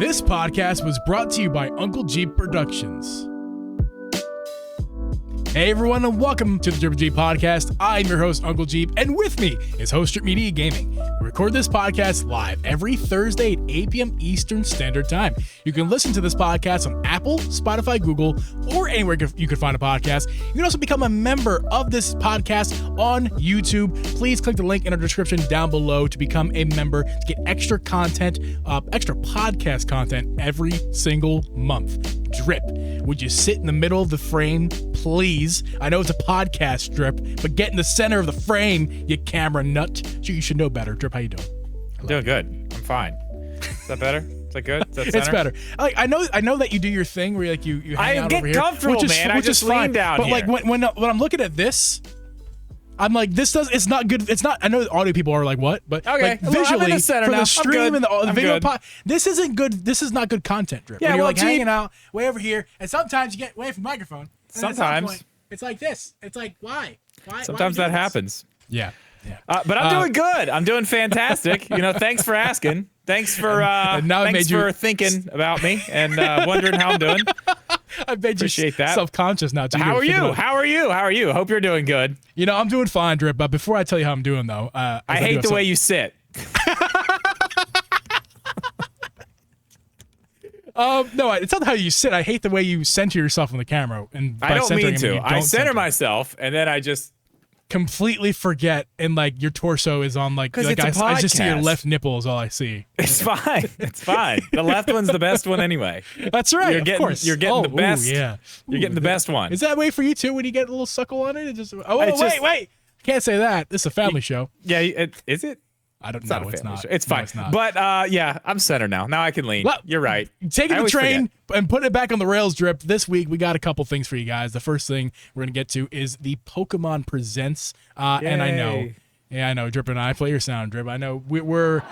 This podcast was brought to you by Uncle Geeb Productions. Hey everyone, and welcome to the Uncle Geeb Podcast. I'm your host, Uncle Geeb, and with me is Host Strip Media Gaming. We record this podcast live every Thursday at 8 p.m. Eastern Standard Time. You can listen to this podcast on Apple, Spotify, Google, or anywhere you can find a podcast. You can also become a member of this podcast on YouTube. Please click the link in our description down below to become a member to get extra content, extra podcast content every single month. Drip, would you sit in the middle of the frame, please? I know it's a podcast, Drip, but get in the center of the frame, you camera nut. You should know better. Drip, how you doing? I'm doing good. I'm fine. Is that better? Is that good? Is that It's better. I know that you do your thing where you hang out over here. I get comfortable, man. I just lean down but here. But like when I'm looking at this, I'm like, it's not good. It's not. I know the audio people are like, what? But okay, like, visually, I'm in the center for now. the stream and the video, good. This isn't good. This is not good content, Drip. Yeah, when you're well, like hanging out way over here, and sometimes you get away from the microphone. Sometimes. It's like this. It's like, why? Sometimes that happens. Yeah. But I'm doing good. I'm doing fantastic. Thanks for asking. Thanks for thinking about me and wondering how I'm doing. I made you that. Self-conscious now. How are you? Hope you're doing good. I'm doing fine, Drip. But before I tell you how I'm doing, though, I hate the way you sit. No, it's not how you sit. I hate the way you center yourself on the camera. And I don't mean to. I center myself, and then I just completely forget, and like your torso is on like it's a podcast. I just see your left nipple is all I see. It's fine. It's fine. The left one's the best one anyway. That's right. Of course. You're getting the best. You're getting the best one. Is that way for you too when you get a little suckle on it? It just wait. Can't say that. This is a family show. Yeah, is it? I don't know. It's not. It's fine. No, it's not. But I'm center now. Now I can lean. Well, you're right. Taking the train and putting it back on the rails, Drip. This week we got a couple things for you guys. The first thing we're gonna get to is the Pokemon Presents. And I know, Drip and I play your sound, Drip. I know we're.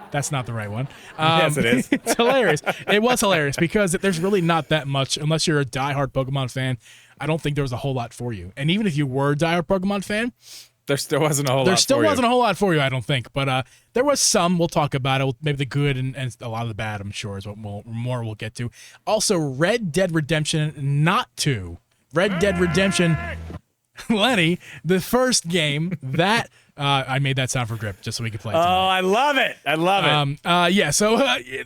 That's not the right one. Yes, it is. It's hilarious. It was hilarious because there's really not that much unless you're a diehard Pokemon fan. I don't think there was a whole lot for you. And even if you were a diehard Pokemon fan, there still wasn't a whole lot. There still wasn't a whole lot for you, I don't think. But there was some. We'll talk about it. Maybe the good and a lot of the bad, I'm sure, is what we'll get to. Also, Red Dead Redemption Not 2. Red Dead Redemption, Lenny, the first game that I made that sound for Drip just so we could play it. I love it. So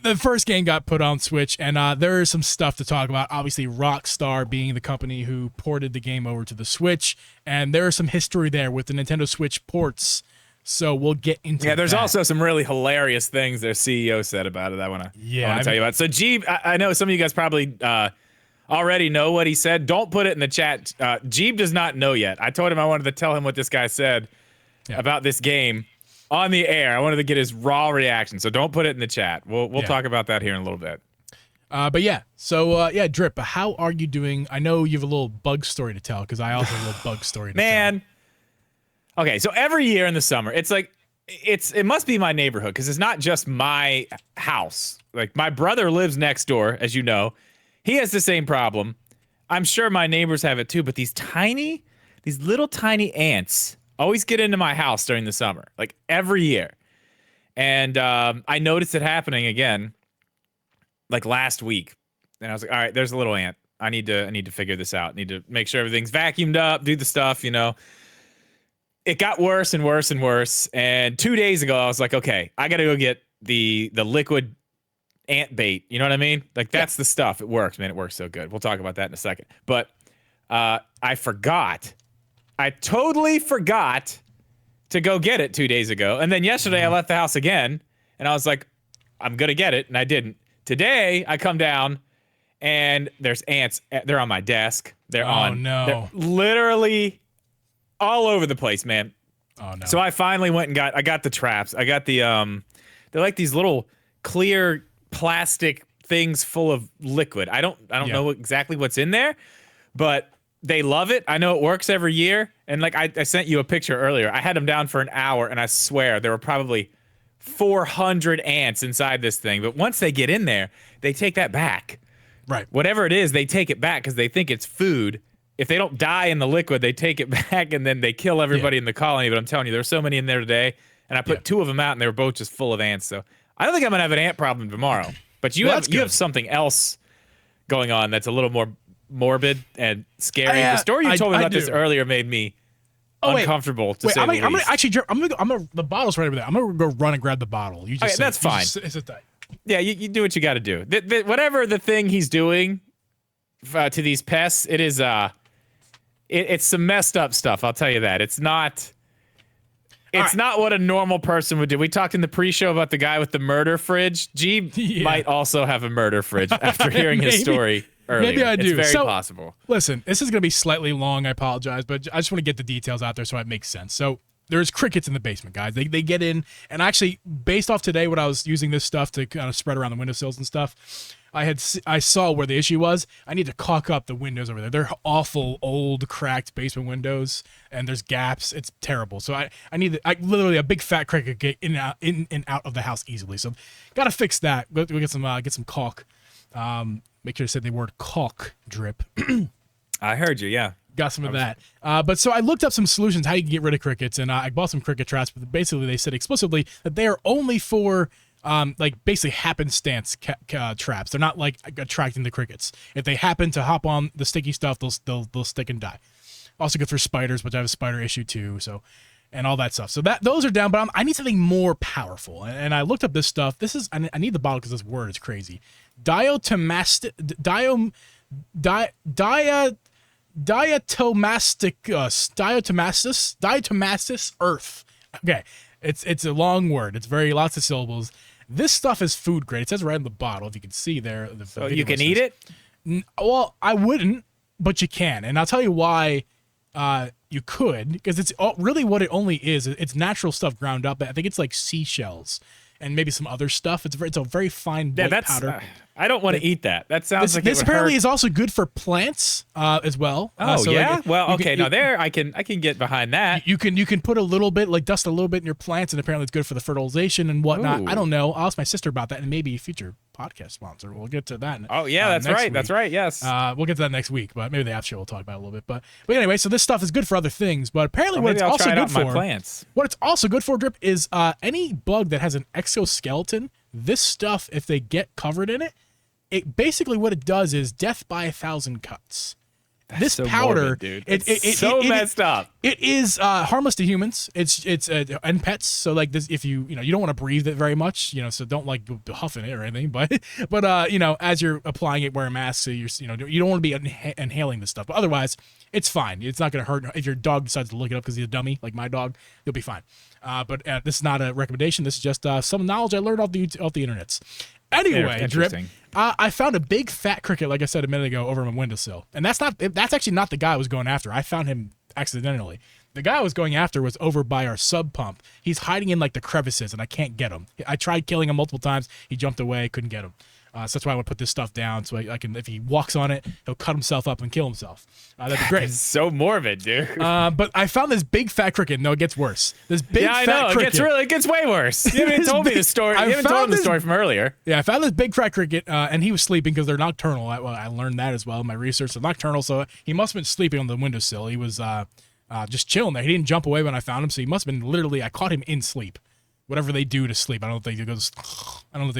the first game got put on Switch, and there is some stuff to talk about. Obviously, Rockstar being the company who ported the game over to the Switch, and there is some history there with the Nintendo Switch ports. So we'll get into that. Yeah, there's also some really hilarious things their CEO said about it I want to tell you about. So, Geeb, I know some of you guys probably already know what he said. Don't put it in the chat. Geeb does not know yet. I told him I wanted to tell him what this guy said about this game on the air. I wanted to get his raw reaction, so don't put it in the chat. We'll talk about that here in a little bit. Drip, how are you doing? I know you have a little bug story to tell, because I also have a little bug story to tell. Okay, so every year in the summer, it's like, it must be my neighborhood, because it's not just my house. Like, my brother lives next door, as you know. He has the same problem. I'm sure my neighbors have it too, but these little tiny ants always get into my house during the summer, like every year. And I noticed it happening again, like last week. And I was like, all right, there's a little ant. I need to figure this out. I need to make sure everything's vacuumed up, do the stuff, It got worse and worse and worse. And 2 days ago, I was like, okay, I got to go get the liquid ant bait. You know what I mean? Like, that's the stuff. It works, man. It works so good. We'll talk about that in a second. But I forgot. I totally forgot to go get it 2 days ago. And then yesterday I left the house again and I was like, I'm going to get it. And I didn't. Today I come down and there's ants. They're on my desk. They're literally all over the place, man. Oh no. So I finally went and I got the traps. I got the, they're like these little clear plastic things full of liquid. I don't know exactly what's in there, but they love it. I know it works every year. And like I sent you a picture earlier. I had them down for an hour, and I swear there were probably 400 ants inside this thing. But once they get in there, they take that back. Right. Whatever it is, they take it back because they think it's food. If they don't die in the liquid, they take it back, and then they kill everybody in the colony. But I'm telling you, there's so many in there today, and I put 2 of them out, and they were both just full of ants. So I don't think I'm going to have an ant problem tomorrow. But you have something else going on that's a little more morbid and scary. The story you told me about this earlier made me uncomfortable to say the least. The bottle's right over there. I'm gonna go run and grab the bottle. You just that's fine. Yeah, you do what you got to do. Whatever the thing he's doing to these pests, it is it's some messed up stuff. I'll tell you that. It's not what a normal person would do. We talked in the pre-show about the guy with the murder fridge. Geeb might also have a murder fridge after hearing his story earlier. Maybe I do. It's very possible. Listen, this is going to be slightly long. I apologize, but I just want to get the details out there so it makes sense. So there's crickets in the basement, guys. They get in, and actually, based off today, when I was using this stuff to kind of spread around the windowsills and stuff, I saw where the issue was. I need to caulk up the windows over there. They're awful, old, cracked basement windows, and there's gaps. It's terrible. So I need literally a big fat cricket get in and out of the house easily. So gotta fix that. We'll get some caulk. Make sure to say the word caulk drip. I heard you. Yeah. Got some of that. But so I looked up some solutions how you can get rid of crickets, and I bought some cricket traps, but basically they said explicitly that they are only for basically happenstance traps. They're not like attracting the crickets. If they happen to hop on the sticky stuff, they'll stick and die. Also good for spiders, which I have a spider issue too, so and all that stuff. So those are down, but I need something more powerful. And I looked up this stuff. I need the bottle because this word is crazy. Diatomasticus earth. Okay, it's a long word. It's lots of syllables. This stuff is food grade. It says right on the bottle, if you can see there. So you can eat it? Well, I wouldn't, but you can, and I'll tell you why. You could, because it's really what it only is. It's natural stuff ground up. I think it's like seashells and maybe some other stuff. It's a very fine white powder. I don't want to eat that. That sounds like this apparently is also good for plants as well. So yeah. There I can get behind that. You can put a little bit, like dust a little bit in your plants, and apparently it's good for the fertilization and whatnot. Ooh. I don't know. I'll ask my sister about that, and maybe a future podcast sponsor. We'll get to that. Oh yeah, that's right. Week. That's right. Yes. We'll get to that next week, but maybe the app show will talk about it a little bit. But anyway, so this stuff is good for other things. But apparently, what it's also good for, plants. What it's also good for, Drip, is any bug that has an exoskeleton. This stuff, if they get covered in it basically what it does is death by 1,000 cuts. This so powder, morbid, dude. It's so messed up. It is harmless to humans. It's and pets. So like this, if you don't want to breathe it very much, so don't like huffing it or anything. But as you're applying it, wear a mask. So you don't want to be inhaling this stuff. But otherwise, it's fine. It's not going to hurt. If your dog decides to look it up because he's a dummy like my dog, you'll be fine. But this is not a recommendation. This is just some knowledge I learned off the internets. Anyway, Drip, I found a big fat cricket, like I said a minute ago, over my windowsill. And that's actually not the guy I was going after. I found him accidentally. The guy I was going after was over by our sub pump. He's hiding in like the crevices, and I can't get him. I tried killing him multiple times. He jumped away, couldn't get him. So that's why I would put this stuff down so I can, if he walks on it, he'll cut himself up and kill himself. That'd be great. It's so morbid, dude. But I found this big fat cricket. No, it gets worse. This big fat cricket. It gets way worse. You haven't told me the story. You haven't told me the story from earlier. Yeah, I found this big fat cricket, and he was sleeping because they're nocturnal. I learned that as well in my research. They're nocturnal, so he must have been sleeping on the windowsill. He was just chilling there. He didn't jump away when I found him, so he must have been literally. I caught him in sleep. Whatever they do to sleep, I don't know if they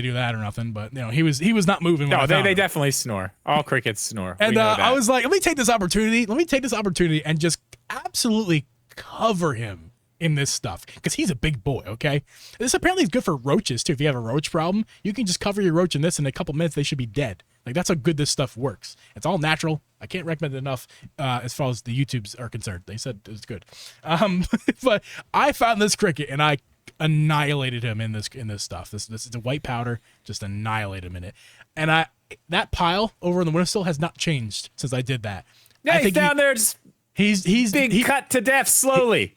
do that or nothing, but he was not moving. No, they definitely snore. All crickets snore. And I was like, let me take this opportunity and just absolutely cover him in this stuff because he's a big boy. Okay, this apparently is good for roaches too. If you have a roach problem, you can just cover your roach in this, and in a couple minutes they should be dead. Like that's how good this stuff works. It's all natural. I can't recommend it enough as far as the YouTubes are concerned. They said it was good, but I found this cricket and I annihilated him in this stuff. This is the white powder, just annihilate him in it. And that pile over in the windowsill has not changed since I did that. Yeah, he's down there just he's cut to death slowly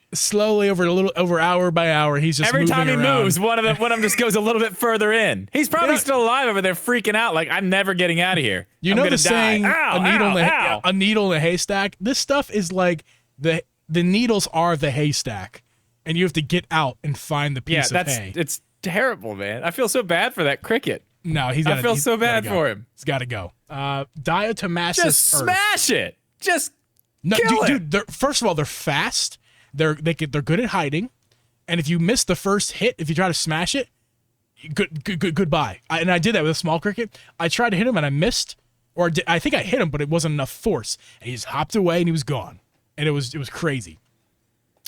over hour by hour. He's just every time he around. moves, one of them just goes a little bit further in. He's probably still alive over there, freaking out like I'm never getting out of here. You know the saying, a needle in a haystack. This stuff is like the needles are the haystack. And you have to get out and find the piece of hay. It's terrible, man. I feel so bad for that cricket. No, I feel so bad for him. He's got to go. Diatomassus just earth. Smash it. Just kill it. Dude, first of all, they're fast. They're good at hiding. And if you miss the first hit, if you try to smash it, goodbye. And I did that with a small cricket. I tried to hit him and I missed, I think I hit him, but it wasn't enough force. And he just hopped away and he was gone. And it was crazy.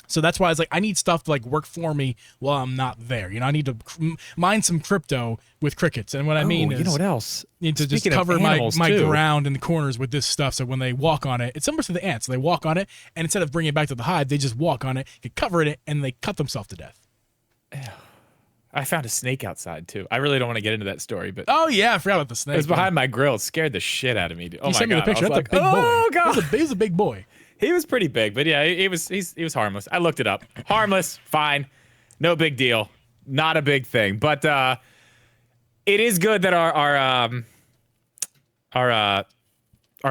So that's why I was like, I need stuff to like work for me while I'm not there. I need to mine some crypto with crickets. And what I mean is, you know what else? Need to Speaking just cover of my too. ground in the corners with this stuff. So when they walk on it, it's similar to the ants. They walk on it, and instead of bringing it back to the hive, they just walk on it, get covered in it, and they cut themselves to death. I found a snake outside too. I really don't want to get into that story, but oh yeah, I forgot about the snake. It was behind my grill. It scared the shit out of me. Oh you my sent me god! the picture. That's like, a big boy. Oh god! He was a big boy. He was pretty big, but yeah, he was harmless. I looked it up. Harmless, fine, no big deal, not a big thing. But it is good that our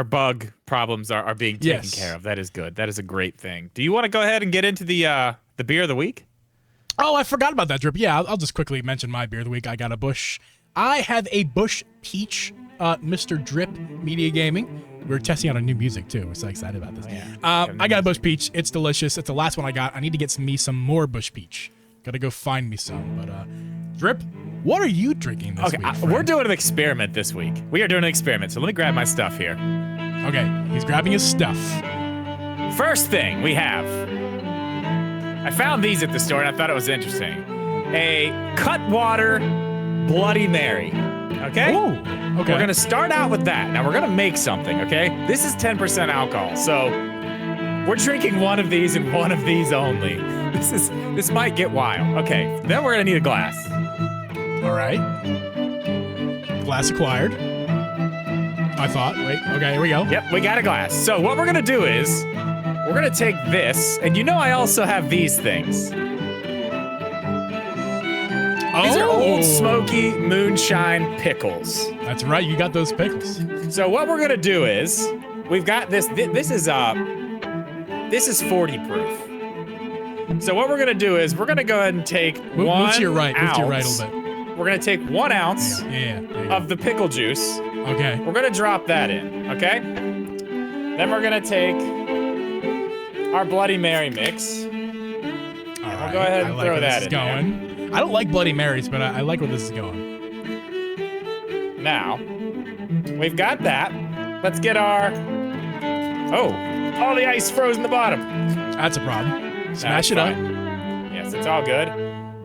bug problems are being taken care of. That is good. That is a great thing. Do you want to go ahead and get into the beer of the week? Oh, I forgot about that, Drip. Yeah, I'll just quickly mention my beer of the week. I got a Bush. I have a Bush Peach, Mr. Drip Media Gaming. We're testing out a new music, too. We're so excited about this. I got a Bush Peach. It's delicious. It's the last one I got. I need to get me some more Bush Peach. Gotta go find me some. But, Drip, what are you drinking this week? We're doing an experiment this week. We are doing an experiment, so let me grab my stuff here. Okay, he's grabbing his stuff. First thing we have. I found these at the store, and I thought it was interesting. A Cutwater Bloody Mary. Okay? Ooh, okay. We're going to start out with that. Now, we're going to make something, okay? This is 10% alcohol, so we're drinking one of these and one of these only. This might get wild. Okay, then we're going to need a glass. All right. Glass acquired. I thought. Wait, okay, here we go. Yep, we got a glass. So what we're going to do is we're going to take this, and I also have these things. These are Old Smoky Moonshine pickles. That's right, you got those pickles. So what we're gonna do is, we've got this. This is 40 proof. So what we're gonna do is, we're gonna go ahead and take Move to your right. ounce. Move to your right a little bit. We're gonna take 1 ounce of the pickle juice. Okay. We're gonna drop that in. Okay. Then we're gonna take our Bloody Mary mix. All right. We'll go ahead and throw that in. Going. I don't like Bloody Marys, but I like where this is going. Now, we've got that. Let's get our... Oh, all the ice froze in the bottom. That's a problem. Smash it up. Yes, it's all good.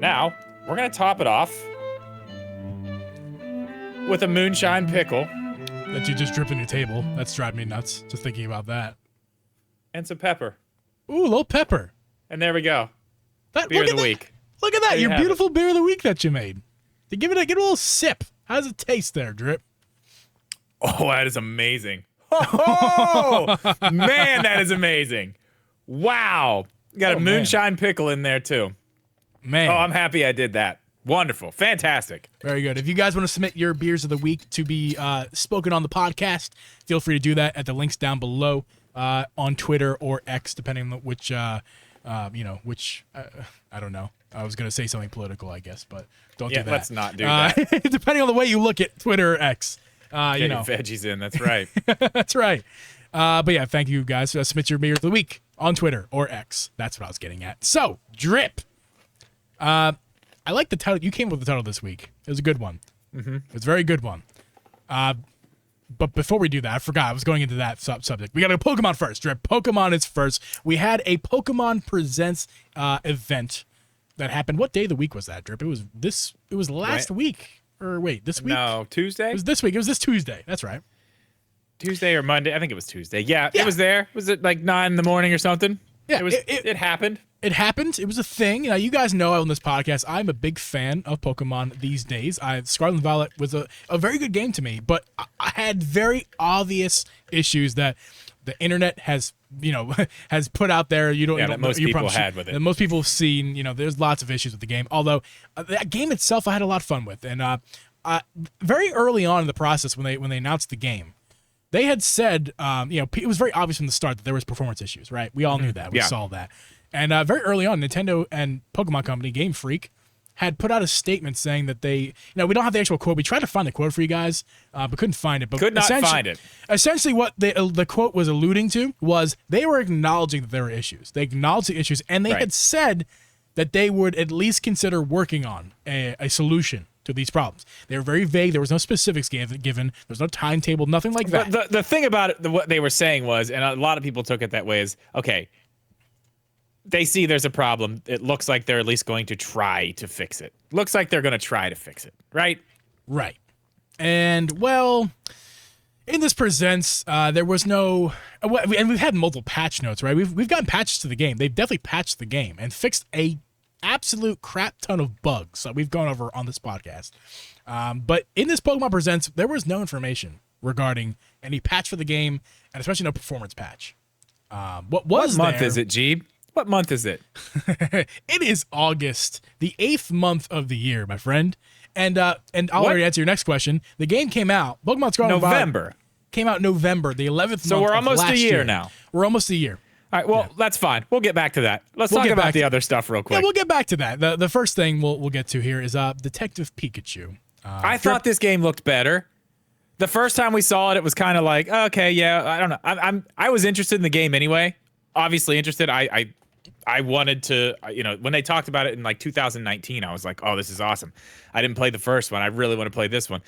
Now, we're going to top it off with a moonshine pickle. That you just drip in your table. That's driving me nuts, just thinking about that. And some pepper. Ooh, a little pepper. And there we go. Beer of the week. Look at that, your beautiful beer of the week that you made. To give it a little sip. How does it taste there, Drip? Oh, that is amazing. Oh, man, that is amazing. Wow. Got a moonshine pickle in there, too. Man. Oh, I'm happy I did that. Wonderful. Fantastic. Very good. If you guys want to submit your beers of the week to be spoken on the podcast, feel free to do that at the links down below on Twitter or X, depending on which, I don't know. I was going to say something political, I guess, but don't do that. Let's not do that. Depending on the way you look at Twitter or X. Get your veggies in. That's right. That's right. But yeah, thank you guys. Submit your beer of the week on Twitter or X. That's what I was getting at. So, Drip. I like the title. You came up with the title this week. It was a good one. Mm-hmm. It was a very good one. But before we do that, I forgot. I was going into that subject. We got to go Pokemon first, Drip. Pokemon is first. We had a Pokemon Presents event that happened. What day of the week was that, Drip? It was last week. Or wait, this week? No, Tuesday? It was this week. It was this Tuesday. That's right. Tuesday or Monday. I think it was Tuesday. Yeah, it was there. Was it like 9 in the morning or something? Yeah, it happened. It happened. It was a thing. Now, you guys know on this podcast, I'm a big fan of Pokemon these days. Scarlet and Violet was a very good game to me, but I had very obvious issues that the internet has put out there. That most people had with it. That most people have seen. There's lots of issues with the game. Although that game itself, I had a lot of fun with. And very early on in the process, when they announced the game, they had said, it was very obvious from the start that there was performance issues. Right? We all knew that. We saw that. And very early on, Nintendo and Pokemon Company, Game Freak, had put out a statement saying that they, we don't have the actual quote. We tried to find the quote for you guys, but couldn't find it. But could not find it. Essentially, what the quote was alluding to was they were acknowledging that there were issues. They acknowledged the issues, and they had said that they would at least consider working on a solution to these problems. They were very vague. There was no specifics given. There was no timetable, nothing like that. The thing about it, what they were saying was, and a lot of people took it that way, is, okay, they see there's a problem. It looks like they're at least going to try to fix it. Looks like they're going to try to fix it, right? Right. And, well, in this presents, there was no, and we've had multiple patch notes, right? We've gotten patches to the game. They've definitely patched the game and fixed a absolute crap ton of bugs that we've gone over on this podcast. But in this Pokemon Presents, there was no information regarding any patch for the game, and especially no performance patch. What month is it, Geeb? What month is it? It is August, the 8th month of the year, my friend. And I'll already answer your next question. The game came out, Pokemon Scarlet and Violet November. Came out November, the 11th month. So we're almost a year now. We're almost a year. All right, well, that's fine. We'll get back to that. Let's talk about the other stuff real quick. Yeah, we'll get back to that. The first thing we'll get to here is Detective Pikachu. I thought this game looked better. The first time we saw it, it was kind of like, okay, yeah, I don't know. I was interested in the game anyway. Obviously interested. I wanted to, when they talked about it in like 2019, I was like, oh, this is awesome. I didn't play the first one. I really want to play this one.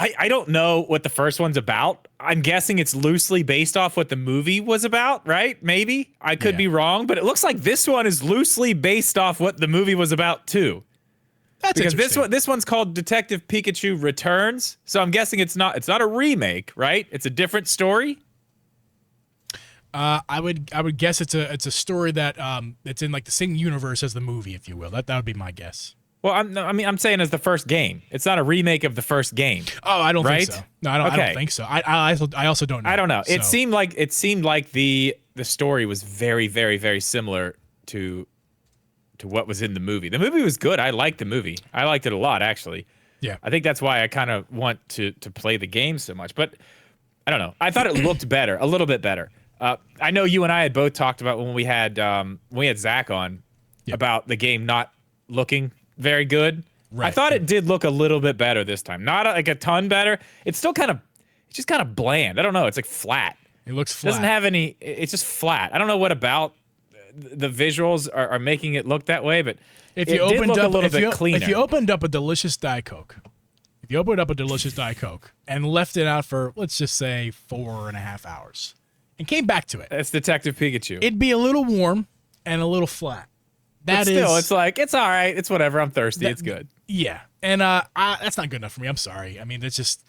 I don't know what the first one's about. I'm guessing it's loosely based off what the movie was about, right? Maybe. I could be wrong, but it looks like this one is loosely based off what the movie was about too. That's because this one's called Detective Pikachu Returns, so I'm guessing it's not a remake, right? It's a different story. I would guess it's a story that it's in like the same universe as the movie, if you will. That would be my guess. Well, I'm saying as the first game. It's not a remake of the first game. Oh, I don't think so. No, I don't think so. I also don't know. I don't know. So. It seemed like the story was very, very, very similar to what was in the movie. The movie was good. I liked the movie. I liked it a lot, actually. Yeah. I think that's why I kind of want to play the game so much. But I don't know. I thought it looked better, a little bit better. I know you and I had both talked about when we had Zach on about the game not looking very good. Right. I thought it did look a little bit better this time. Not like a ton better. It's just kind of bland. I don't know. It's like flat. It looks flat. It doesn't have any. It's just flat. I don't know what about the visuals are making it look that way, but if you opened up a little bit cleaner. If you opened up a delicious Diet Coke, and left it out for, let's just say, 4.5 hours, and came back to it, that's Detective Pikachu. It'd be a little warm and a little flat. It's like, it's all right. It's whatever. I'm thirsty. It's good. Yeah, and that's not good enough for me. I'm sorry. I mean, it's just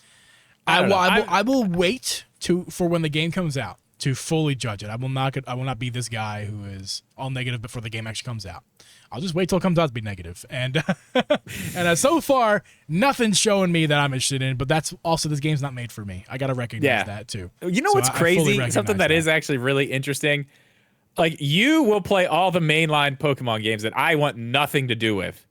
I will wait for when the game comes out to fully judge it. I will not be this guy who is all negative before the game actually comes out. I'll just wait till it comes out to be negative. And so far, nothing's showing me that I'm interested in. But that's also, this game's not made for me. I gotta recognize that too. You know what's crazy? Something that is actually really interesting. Like, you will play all the mainline Pokemon games that I want nothing to do with.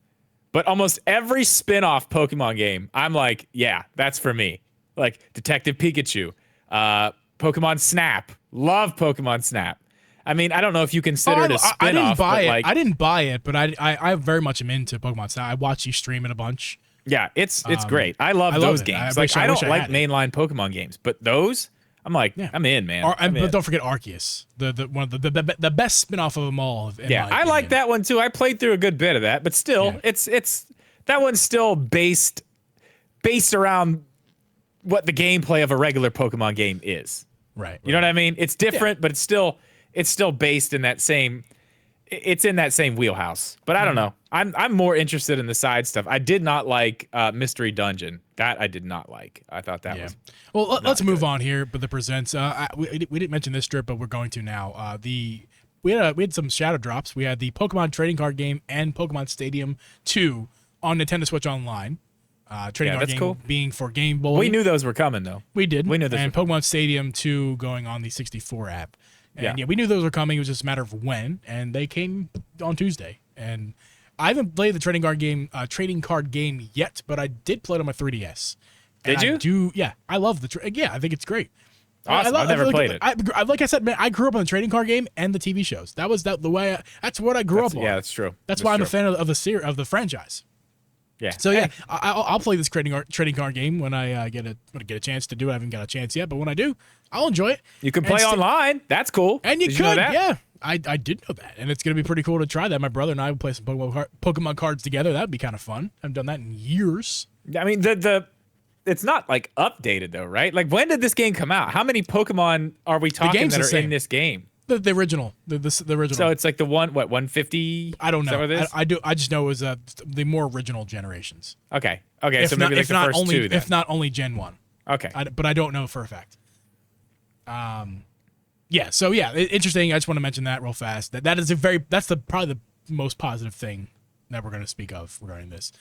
But almost every spin-off Pokemon game, I'm like, yeah, that's for me. Like Detective Pikachu, Pokemon Snap. Love Pokemon Snap. I mean, I don't know if you consider it a spin-off. I didn't buy it. I didn't buy it, but I very much am into Pokemon Snap. I watch you stream it a bunch. Yeah, it's great. I love those games. I don't like mainline Pokemon games, but those, I'm like, I'm in, man. But don't forget Arceus, one of the best spin-off of them all. I like that one too. I played through a good bit of that, but still, it's that one's still based around what the gameplay of a regular Pokemon game is. Right. You know what I mean? It's different, but it's still based in that same. It's in that same wheelhouse. But I don't know. I'm more interested in the side stuff. I did not like Mystery Dungeon. That I did not like. I thought that was. Well, let's move on here. But the presents. We didn't mention this strip, but we're going to now. We had some shadow drops. We had the Pokemon trading card game and Pokemon Stadium 2 on Nintendo Switch Online. Trading card game being for Game Boy. We knew those were coming, though. We did. We knew those. And Pokemon Stadium 2 going on the 64 app. And we knew those were coming. It was just a matter of when, and they came on Tuesday. And I haven't played the trading card game yet, but I did play it on my 3DS. Did you? Yeah, I love I think it's great. Awesome. I've never played it. Like I said, man, I grew up on the trading card game and the TV shows. That was the way. That's what I grew up on. Yeah, that's true. That's why I'm a fan of the franchise. Yeah. So yeah, I'll play this trading card game when I get a chance to do it. I haven't got a chance yet, but when I do, I'll enjoy it. You can play online. That's cool. And you could, yeah. I did know that, and it's going to be pretty cool to try that. My brother and I would play some Pokemon cards together. That would be kind of fun. I haven't done that in years. I mean, it's not like updated though, right? Like, when did this game come out? How many Pokemon are we talking that are in this game? The original, the original. So it's like the 150? I don't know. Is that what it is? I just know it was the more original generations. Okay. So maybe like the first only, two. Then. If not only Gen 1. Okay. But I don't know for a fact. Yeah. So yeah, interesting. I just want to mention that real fast. That's probably the most positive thing that we're going to speak of regarding this.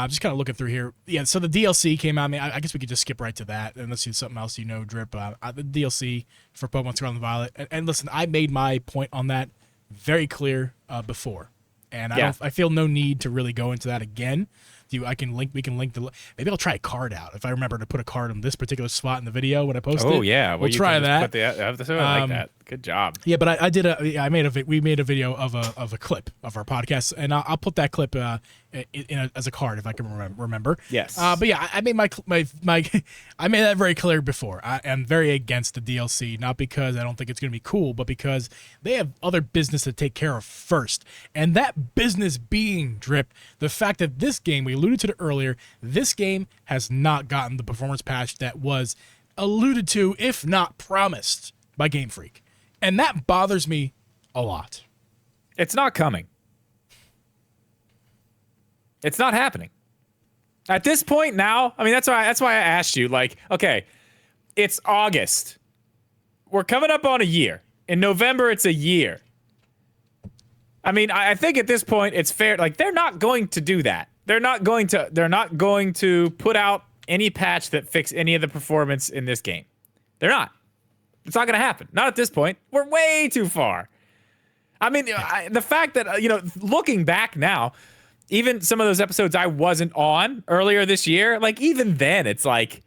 Just kind of looking through here. Yeah, so the DLC came out. I mean, I guess we could just skip right to that unless you something else Drip. The DLC for Pokemon Scarlet and Violet. And listen, I made my point on that very clear before. And I feel no need to really go into that again. We can link maybe I'll try a card out if I remember to put a card in this particular spot in the video when I post it. Oh yeah, we'll try that. I like that. Good job. Yeah, but we made a video of a clip of our podcast, and I'll put that clip as a card if I can remember. Yes. But yeah, I made my I made that very clear before. I am very against the DLC, not because I don't think it's going to be cool, but because they have other business to take care of first, and that business being Drip, the fact that this game, we alluded to it earlier, this game has not gotten the performance patch that was alluded to, if not promised, by Game Freak. And that bothers me a lot. It's not coming. It's not happening. At this point now, I mean, that's why I asked you, like, okay, it's August. We're coming up on a year. In November, it's a year. I mean, I think at this point, it's fair. Like, they're not going to do that. They're not going to put out any patch that fix any of the performance in this game. They're not. It's not going to happen. Not at this point. We're way too far. I mean, the fact that, looking back now, even some of those episodes I wasn't on earlier this year, like, even then, it's like,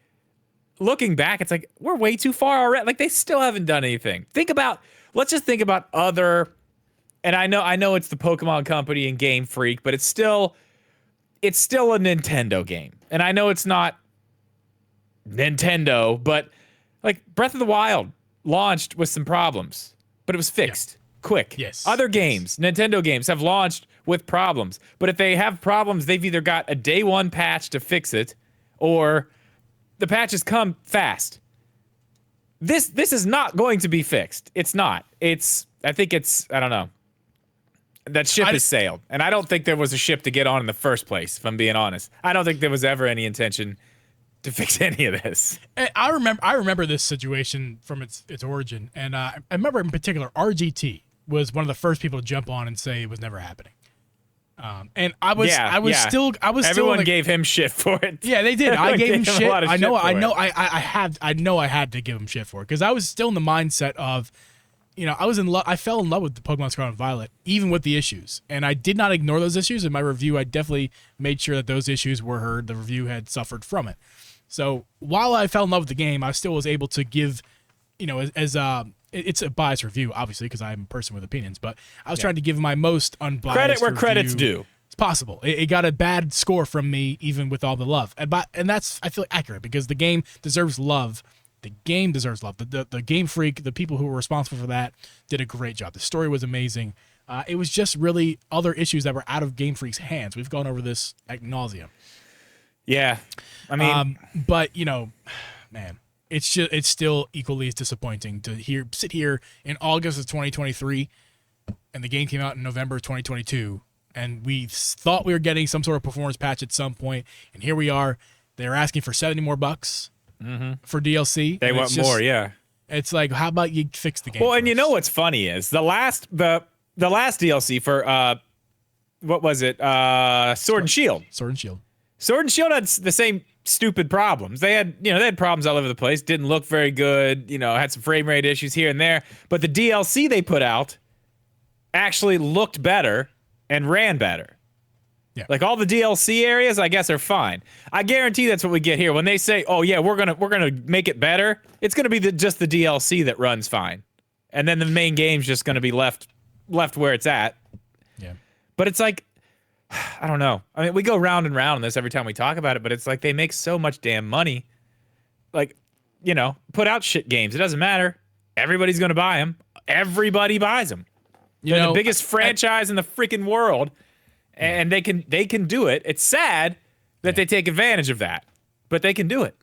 looking back, it's like, we're way too far already. Like, they still haven't done anything. Let's just think about other, and I know it's the Pokemon Company and Game Freak, but it's still a Nintendo game. And I know it's not Nintendo, but, like, Breath of the Wild launched with some problems, but it was fixed quick. Yes. Other games, Nintendo games, have launched with problems, but if they have problems, they've either got a day one patch to fix it, or the patches come fast. This is not going to be fixed. It's not. I don't know. That ship has sailed, and I don't think there was a ship to get on in the first place, if I'm being honest. I don't think there was ever any intention to fix any of this. I remember this situation from its origin, and I remember in particular RGT was one of the first people to jump on and say it was never happening. And everyone gave him shit for it. Yeah, they did. I gave him shit. I had to give him shit for it because I was still in the mindset of, I fell in love with the Pokemon Scarlet and Violet, even with the issues. And I did not ignore those issues. In my review, I definitely made sure that those issues were heard. The review had suffered from it. So while I fell in love with the game, I still was able to give, it's a biased review, obviously, because I'm a person with opinions, but I was trying to give my most unbiased credit where review. Credit's due. It's possible. It got a bad score from me, even with all the love. And that's, I feel, accurate, because the game deserves love. The game deserves love. The Game Freak, the people who were responsible for that, did a great job. The story was amazing. It was just really other issues that were out of Game Freak's hands. We've gone over this ad nauseum. Yeah. I mean, but man, it's still equally as disappointing to sit here in August of 2023, and the game came out in November of 2022, and we thought we were getting some sort of performance patch at some point, and here we are. They're asking for $70 more for DLC. They want more, yeah. It's like, how about you fix the game? Well, first? and you know what's funny is the last DLC for what was it? Sword and Shield. Sword and Shield. Sword and Shield had the same stupid problems. They had problems all over the place. Didn't look very good. Had some frame rate issues here and there. But the DLC they put out actually looked better and ran better. Yeah. Like all the DLC areas, I guess, are fine. I guarantee that's what we get here when they say, "Oh yeah, we're gonna make it better." It's gonna be just the DLC that runs fine, and then the main game's just gonna be left where it's at. Yeah. But it's like, I don't know. I mean, we go round and round on this every time we talk about it, but it's like they make so much damn money. Like, put out shit games. It doesn't matter. Everybody's gonna buy them. Everybody buys them. They're the biggest franchise in the freaking world, and they can do it. It's sad that they take advantage of that, but they can do it.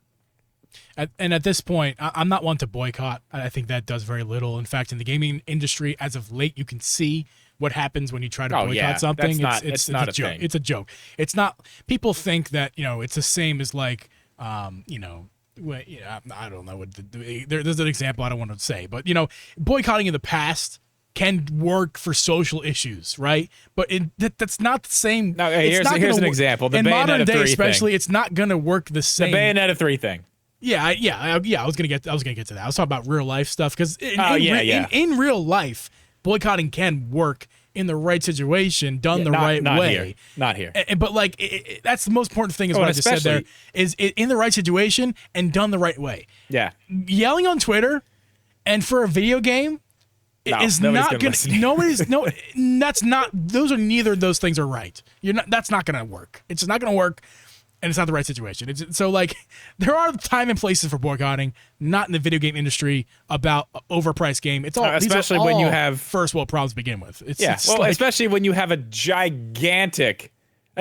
And at this point, I'm not one to boycott. I think that does very little. In fact, in the gaming industry, as of late, you can see what happens when you try to boycott something. It's not a joke. Thing. It's a joke. It's not. People think that it's the same as like I don't know. There's an example I don't want to say, but boycotting in the past can work for social issues, right? But that's not the same. No, here's an example. The in Bayonetta modern day, 3 especially, thing. it's not going to work the same. The Bayonetta 3 thing. Yeah. I was gonna get to that. I was talking about real life stuff because in real life, boycotting can work in the right situation, done the right way. Not here. But like that's the most important thing is what I just said there is in the right situation and done the right way. Yeah. Yelling on Twitter and for a video game is not gonna. That's not. Those are neither of those things are right. That's not gonna work. It's not gonna work. And it's not the right situation. So, like, there are time and places for boycotting, not in the video game industry about overpriced game. It's all especially when you have first world problems to begin with. Especially when you have a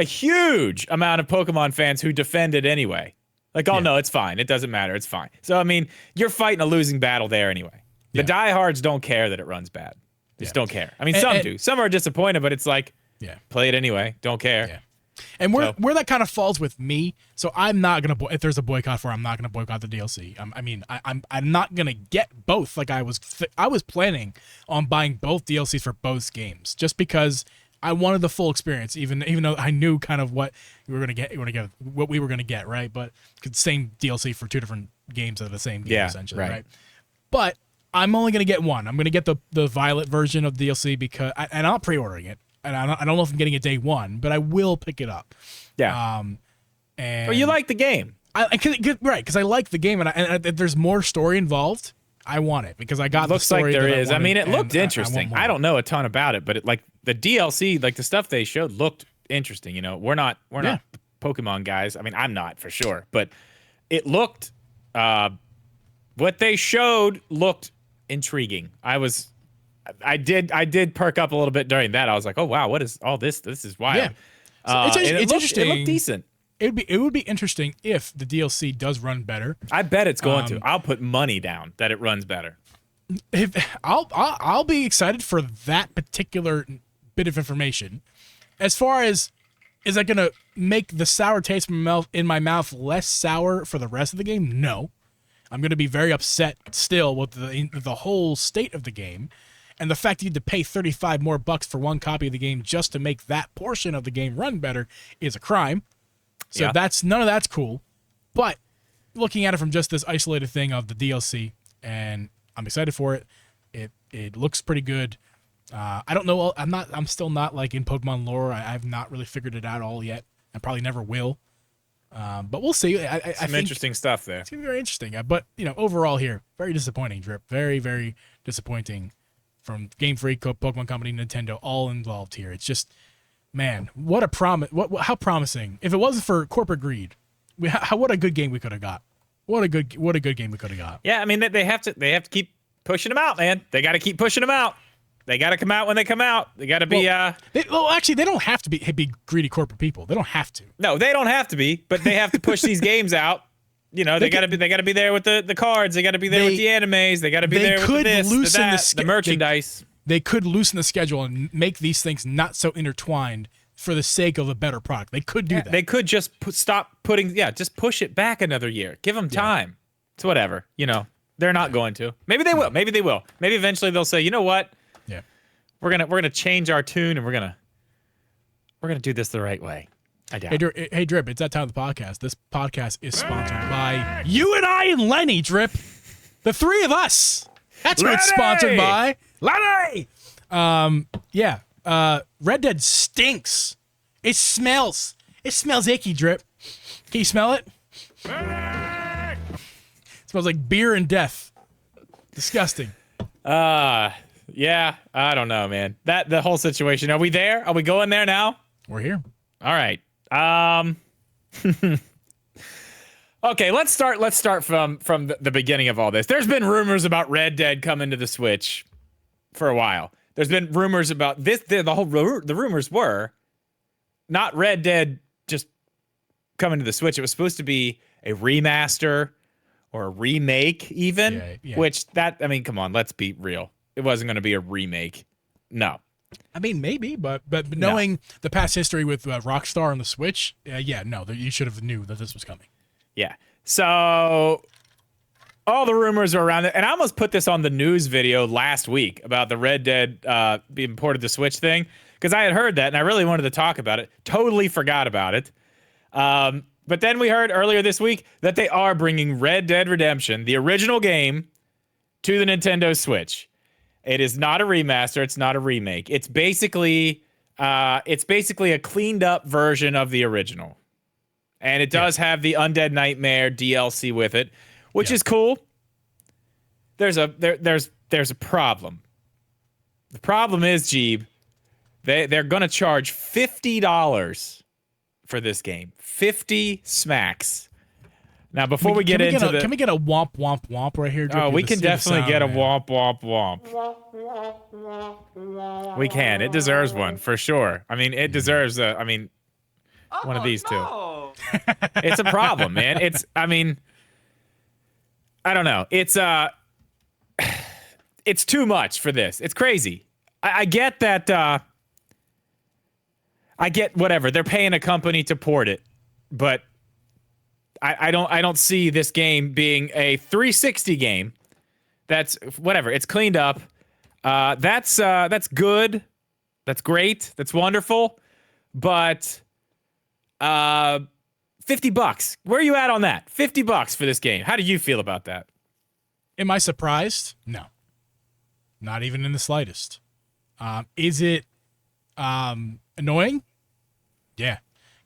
huge amount of Pokemon fans who defend it anyway. Like, no, it's fine. It doesn't matter. It's fine. So, I mean, you're fighting a losing battle there anyway. The diehards don't care that it runs bad. Just don't care. I mean, some do. Some are disappointed, but it's like, play it anyway. Don't care. Yeah. And where that kind of falls with me, so I'm not gonna if there's a boycott I'm not gonna boycott the DLC. I'm not gonna get both. Like I was planning on buying both DLCs for both games, just because I wanted the full experience. Even though I knew kind of what we were gonna get, right? But same DLC for two different games of the same game, essentially, right? But I'm only gonna get one. I'm gonna get the Violet version of DLC because I'm not pre-ordering it. And I don't know if I'm getting it day one, but I will pick it up. Yeah. And you like the game, because I like the game, and if there's more story involved, I want it because I got the story. Looks like there is. I mean, it looked interesting. I don't know a ton about it, but the DLC, like the stuff they showed, looked interesting. We're not Pokemon guys. I mean, I'm not for sure, but it looked. What they showed looked intriguing. I did perk up a little bit during that. I was like, oh wow, what is all this? This is wild. Yeah. So it's interesting. It looked decent. It would be interesting if the DLC does run better. I bet it's going to. I'll put money down that it runs better. I'll be excited for that particular bit of information. As far as is that going to make the sour taste in my mouth less sour for the rest of the game? No. I'm going to be very upset still with the whole state of the game. And the fact that you had to pay $35 more for one copy of the game just to make that portion of the game run better is a crime. So none of that's cool. But looking at it from just this isolated thing of the DLC, and I'm excited for it. It looks pretty good. I don't know. I'm still not like in Pokemon lore. I've not really figured it out all yet. I probably never will. But we'll see. I think interesting stuff there. It's gonna be very interesting. But overall here, very disappointing. Drip, very very disappointing. From Game Freak, Pokemon Company, Nintendo, all involved here. It's just, man, what a promise! How promising! If it wasn't for corporate greed, what a good game we could have got. What a good game we could have got. Yeah, I mean they have to keep pushing them out, man. They got to keep pushing them out. They got to come out when they come out. They got to be. Actually, they don't have to be greedy corporate people. They don't have to. No, they don't have to be, but they have to push these games out. They got to be there with the cards. They got to be there with the animes. They got to be there with the merchandise. They could loosen the schedule and make these things not so intertwined for the sake of a better product. They could do that. They could just just push it back another year. Give them time. It's whatever. They're not going to. Maybe they will. Maybe they will. Maybe eventually they'll say, you know what? Yeah. We're gonna change our tune and we're gonna do this the right way. I doubt. Hey, Drip, it's that time of the podcast. This podcast is sponsored by you and I and Lenny, Drip. The three of us. That's what it's sponsored by. Lenny! Red Dead stinks. It smells icky, Drip. Can you smell it? It smells like beer and death. Disgusting. Yeah, I don't know, man. The whole situation. Are we there? Are we going there now? We're here. All right. Okay, let's start from the beginning of all this. There's been rumors about Red Dead coming to the Switch for a while. There's been rumors about this. The rumors were not Red Dead just coming to the Switch. It was supposed to be a remaster or a remake, even. Yeah. Which I mean, come on, let's be real. It wasn't going to be a remake. No. I mean, maybe, but knowing the past history with Rockstar on the Switch, you should have knew that this was coming. Yeah. So all the rumors are around it, and I almost put this on the news video last week about the Red Dead being ported to Switch thing, because I had heard that and I really wanted to talk about it. Totally forgot about it. But then we heard earlier this week that they are bringing Red Dead Redemption, the original game, to the Nintendo Switch. It is not a remaster. It's not a remake. It's basically a cleaned up version of the original, and it does have the Undead Nightmare DLC with it, which is cool. There's a problem. The problem is, Geeb, they're gonna charge $50 for this game. 50 smacks. Now, before we get into can we get a womp womp womp right here? Oh, we can definitely get a womp womp womp. We can. It deserves one for sure. I mean, it deserves one of these two. It's a problem, man. I don't know. It's too much for this. It's crazy. I get that. I get whatever. They're paying a company to port it, but I don't see this game being a 360 game. That's whatever. It's cleaned up. That's good. That's great. That's wonderful. But $50. Where are you at on that? $50 for this game. How do you feel about that? Am I surprised? No. Not even in the slightest. Is it annoying? Yeah.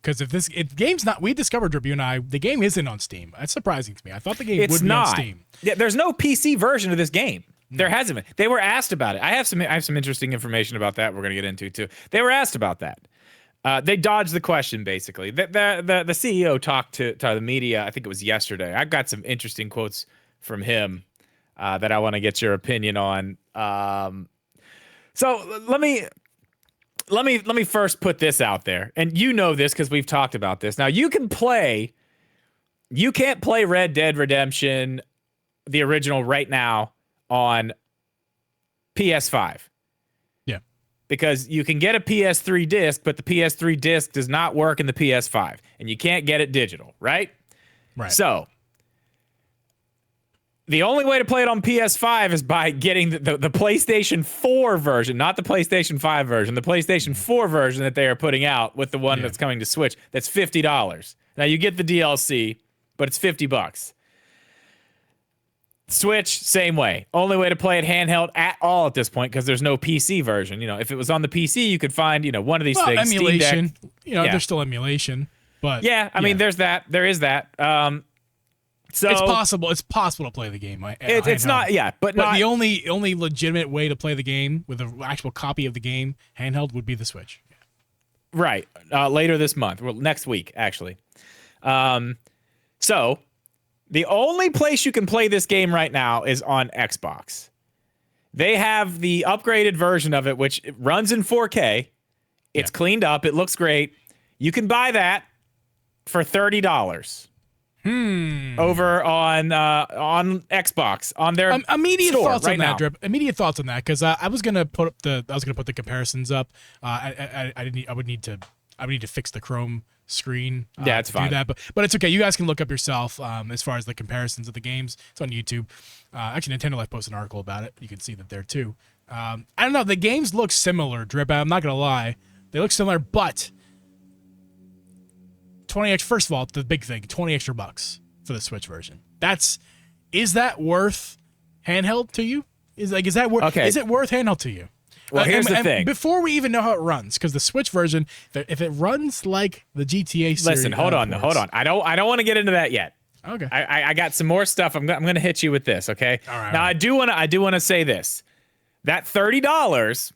Because if game's not, we discovered, Drip, you and I, the game isn't on Steam. That's surprising to me. I thought the game would be on Steam. Yeah, there's no PC version of this game. No. There hasn't been. They were asked about it. I have some interesting information about that we're going to get into too. They were asked about that. They dodged the question, basically. The CEO talked to the media, I think it was yesterday. I've got some interesting quotes from him that I want to get your opinion on. So let me first put this out there, and you know this because we've talked about this. Now you can't play Red Dead Redemption, the original, right now on PS5. Yeah, because you can get a PS3 disc, but the PS3 disc does not work in the PS5, and you can't get it digital, right? Right. So the only way to play it on PS5 is by getting the PlayStation 4 version, not the PlayStation 5 version, the PlayStation 4 version that they are putting out with the one that's coming to Switch. That's $50. Now you get the DLC, but it's $50. Switch, same way. Only way to play it handheld at all at this point, because there's no PC version. You know, if it was on the PC, you could find, one of these things. Emulation. There's still emulation. But I mean, there's that. There is that. So it's possible. It's possible to play the game. It's not, but not, the only legitimate way to play the game with an actual copy of the game handheld would be the Switch. Right. Later this month, well, next week actually. So the only place you can play this game right now is on Xbox. They have the upgraded version of it, which runs in 4K. It's cleaned up. It looks great. You can buy that for $30. Over on Xbox on their immediate store thoughts right on that, now. Drip. Immediate thoughts on that, because I was gonna put the comparisons up. I would need to fix the Chrome screen. Yeah, it's fine. Do that, but it's okay. You guys can look up yourself as far as the comparisons of the games. It's on YouTube. Actually, Nintendo Life posted an article about it. You can see that there too. I don't know. The games look similar, Drip. I'm not gonna lie. They look similar, but 20 extra. First of all, the big thing: $20 extra for the Switch version. Is that worth handheld to you? Is that worth? Okay. Is it worth handheld to you? Well, here's the thing. Before we even know how it runs, because the Switch version, if it runs like the GTA series, listen, hold on. I don't want to get into that yet. Okay. I got some more stuff. I'm going to hit you with this. Okay. All right. Now I do want to say this: that $30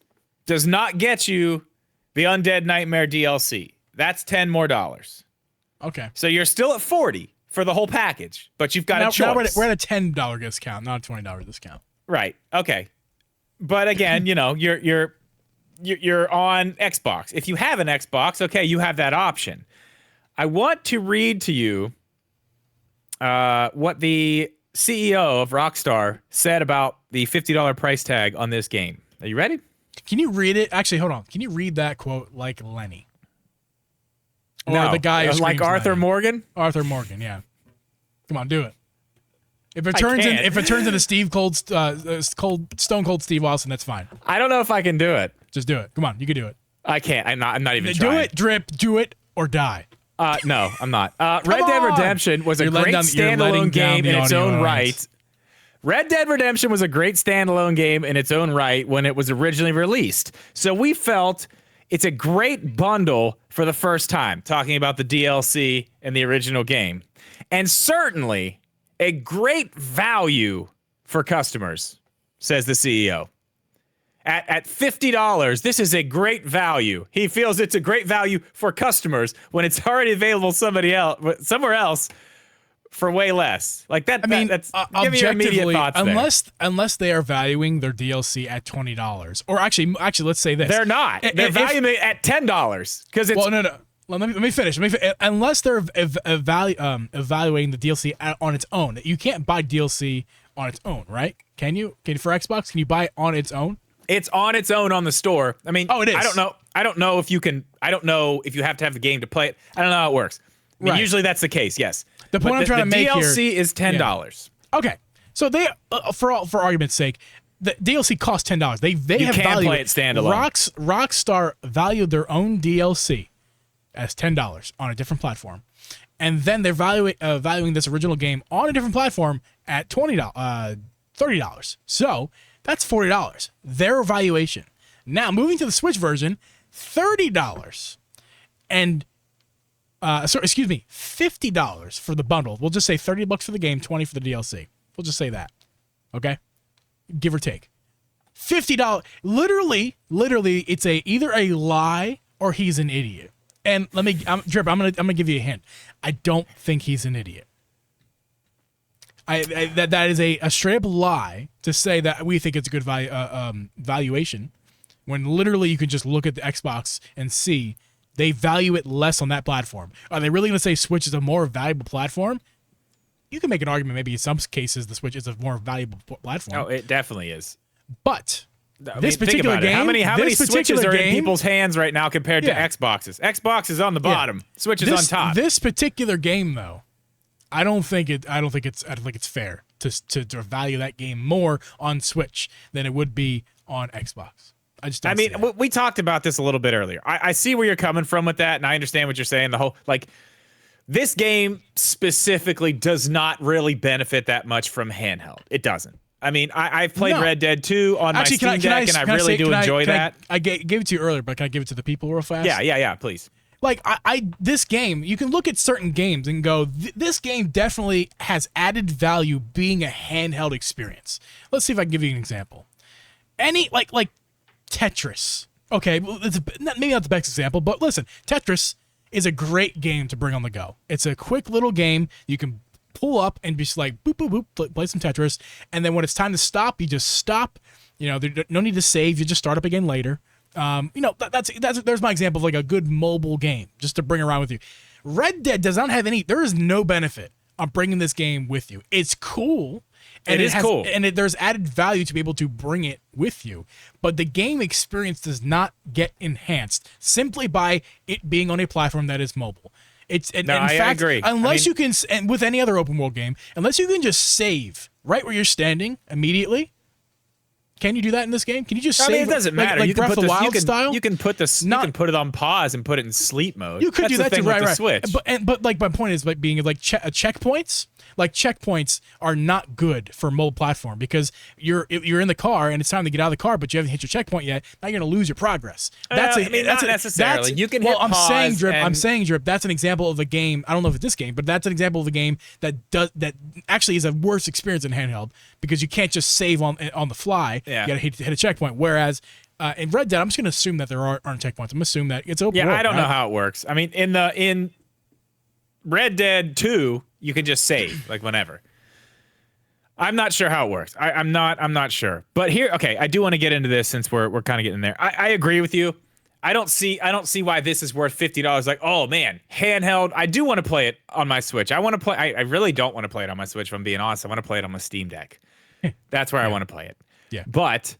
does not get you the Undead Nightmare DLC. That's $10 more. Okay. So you're still at $40 for the whole package, but you've got a choice. Now we're at a $10 discount, not a $20 discount. Right. Okay. But again, you're on Xbox. If you have an Xbox, okay, you have that option. I want to read to you what the CEO of Rockstar said about the $50 price tag on this game. Are you ready? Can you read it? Actually, hold on. Can you read that quote like Lenny? Or No, the guy who like screams Arthur Lenny? Morgan? Arthur Morgan, yeah. Come on, do it. If it turns into Stone Cold Steve Austin, that's fine. I don't know if I can do it. Just do it. Come on, you can do it. I can't. I'm not even Do trying. it, Drip. Do it or die. No, I'm not. Red Dead on! Redemption was a You're great standalone game in its own right. Red Dead Redemption was a great standalone game in its own right when it was originally released. So we felt it's a great bundle for the first time, talking about the DLC and the original game. And certainly a great value for customers, says the CEO. At $50, this is a great value. He feels it's a great value for customers when it's already available somewhere else for way less. Like that. I mean, that's give me your immediate thoughts unless they are valuing their DLC at $20, or actually, let's say this: they're not. They're valuing it at $10 because it's. Well, no. Well, let me finish. Unless they're evaluating the DLC on its own, you can't buy DLC on its own, right? Can you? For Xbox, can you buy it on its own? It's on its own on the store. I mean, it is. I don't know if you can. I don't know if you have to have the game to play it. I don't know how it works. I mean, Right. Usually that's the case. Yes. The point I'm trying to make here. The DLC is $10. Yeah. Okay, so they, for argument's sake, the DLC costs $10. They You have can valued play it standalone. Rockstar valued their own DLC as $10 on a different platform, and then they're valuing this original game on a different platform at $30. So that's $40. Their valuation. Now moving to the Switch version, $30, and $50 for the bundle. We'll just say $30 for the game, $20 for the DLC. We'll just say that, okay? Give or take. $50. Literally, it's either a lie or he's an idiot. And Drip, I'm gonna give you a hint. I don't think he's an idiot. That is a straight up lie to say that we think it's a good valuation, when literally you can just look at the Xbox and see they value it less on that platform. Are they really going to say Switch is a more valuable platform? You can make an argument maybe in some cases the Switch is a more valuable platform. Oh, it definitely is. But this particular game, how many Switches are in people's hands right now compared to Xboxes? Xbox is on the bottom. Switch is on top. This particular game, though, I don't think it's fair to value that game more on Switch than it would be on Xbox. I mean, we talked about this a little bit earlier. I see where you're coming from with that, and I understand what you're saying. The whole, like, this game specifically does not really benefit that much from handheld. It doesn't. I mean, I've played Red Dead 2 on my Steam Deck, and I really do enjoy that. I gave it to you earlier, but can I give it to the people real fast? Yeah, please. Like, this game, you can look at certain games and go, this game definitely has added value being a handheld experience. Let's see if I can give you an example. Like Tetris. Okay, well, it's maybe not the best example, but listen, Tetris is a great game to bring on the go. It's a quick little game you can pull up and just like boop, boop, boop, play some Tetris, and then when it's time to stop, you just stop. There's no need to save. You just start up again later. There's my example of like a good mobile game just to bring around with you. Red Dead does not have there is no benefit on bringing this game with you. It's cool. And it is cool. And there's added value to be able to bring it with you. But the game experience does not get enhanced simply by it being on a platform that is mobile. I agree. Unless you can, and with any other open world game, unless you can just save right where you're standing immediately. Can you do that in this game? Can you just save? I mean, it doesn't matter. Like you can Breath put of the Wild style. You can put you can put it on pause and put it in sleep mode. You could do that too, right? Switch. But like my point is like being like checkpoints. Like checkpoints are not good for mobile platform because you're in the car and it's time to get out of the car, but you haven't hit your checkpoint yet. Now you're going to lose your progress. Not necessarily. You can hit pause. I'm saying, Drip. That's an example of a game. I don't know if it's this game, but that's an example of a game that actually is a worse experience in handheld because you can't just save on the fly. Yeah. You got to hit a checkpoint. Whereas in Red Dead, I'm just going to assume that there aren't checkpoints. I'm going to assume that it's open. Yeah, world, I don't know how it works. I mean, in Red Dead 2, you can just save like whenever. I'm not sure how it works. I'm not sure. But here, okay, I do want to get into this since we're kind of getting there. I agree with you. I don't see why this is worth $50. Like, oh man, handheld. I do want to play it on my Switch. I want to play. I really don't want to play it on my Switch. If I'm being honest, I want to play it on my Steam Deck. That's where I want to play it. Yeah. But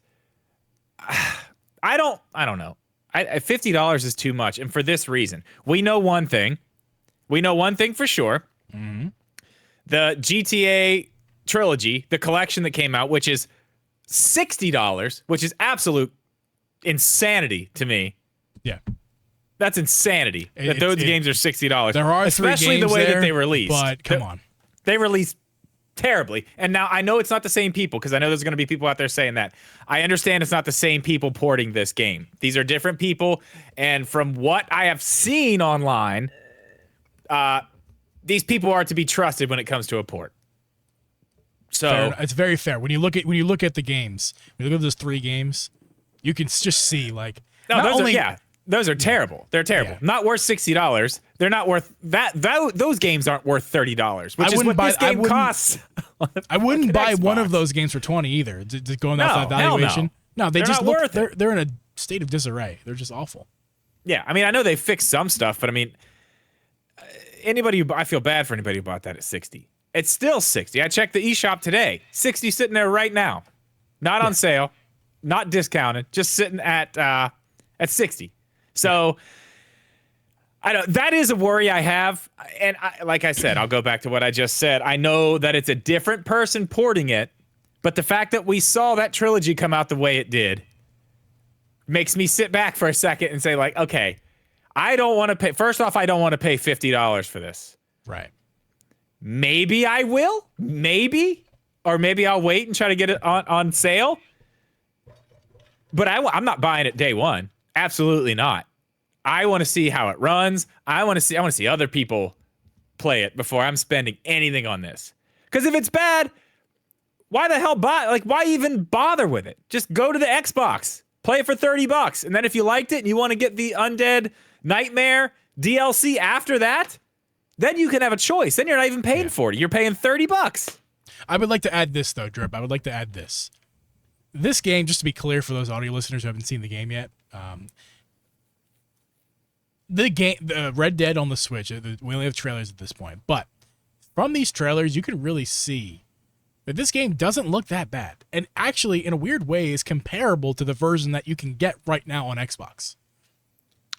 I don't know. $50 is too much, and for this reason, we know one thing. We know one thing for sure. Mm-hmm. The GTA trilogy, the collection that came out, which is $60, which is absolute insanity to me. Yeah. That's insanity. That those games are $60. There are especially the way that they released. But come on. They released terribly. And now I know it's not the same people, because I know there's going to be people out there saying that. I understand it's not the same people porting this game. These are different people, and from what I have seen online, these people are to be trusted when it comes to a port. So it's very fair. When you look at the games, when you look at those 3 games, you can just see like those are terrible. They're terrible. Yeah. Not worth $60. They're not worth that. Those games aren't worth $30, which is what this game costs. I wouldn't buy Xbox. one of those games for 20 either. Just going off that hell valuation. No, they They're just not look. worth it. They're in a state of disarray. They're just awful. Yeah, I mean, I know they fixed some stuff, but I mean, I feel bad for anybody who bought that at 60. It's still 60. I checked the eShop today. 60 sitting there right now. Not on sale, not discounted, just sitting at 60. So that is a worry I have. And like I said, I'll go back to what I just said. I know that it's a different person porting it, but the fact that we saw that trilogy come out the way it did makes me sit back for a second and say, like, okay, I don't want to pay. First off, I don't want to pay $50 for this. Right. Maybe I will. Maybe. Or maybe I'll wait and try to get it on sale. But I'm not buying it day one. Absolutely not. I want to see how it runs. I want to see other people play it before I'm spending anything on this. Because if it's bad, why the hell buy? Like, why even bother with it? Just go to the Xbox, play it for $30, and then if you liked it and you want to get the Undead Nightmare DLC after that, then you can have a choice. Then you're not even paying for it. You're paying $30. I would like to add this though, Drip. I would like to add this. This game, just to be clear for those audio listeners who haven't seen the game yet, the Red Dead on the Switch, we only have trailers at this point, but from these trailers, you can really see that this game doesn't look that bad, and actually, in a weird way, is comparable to the version that you can get right now on Xbox.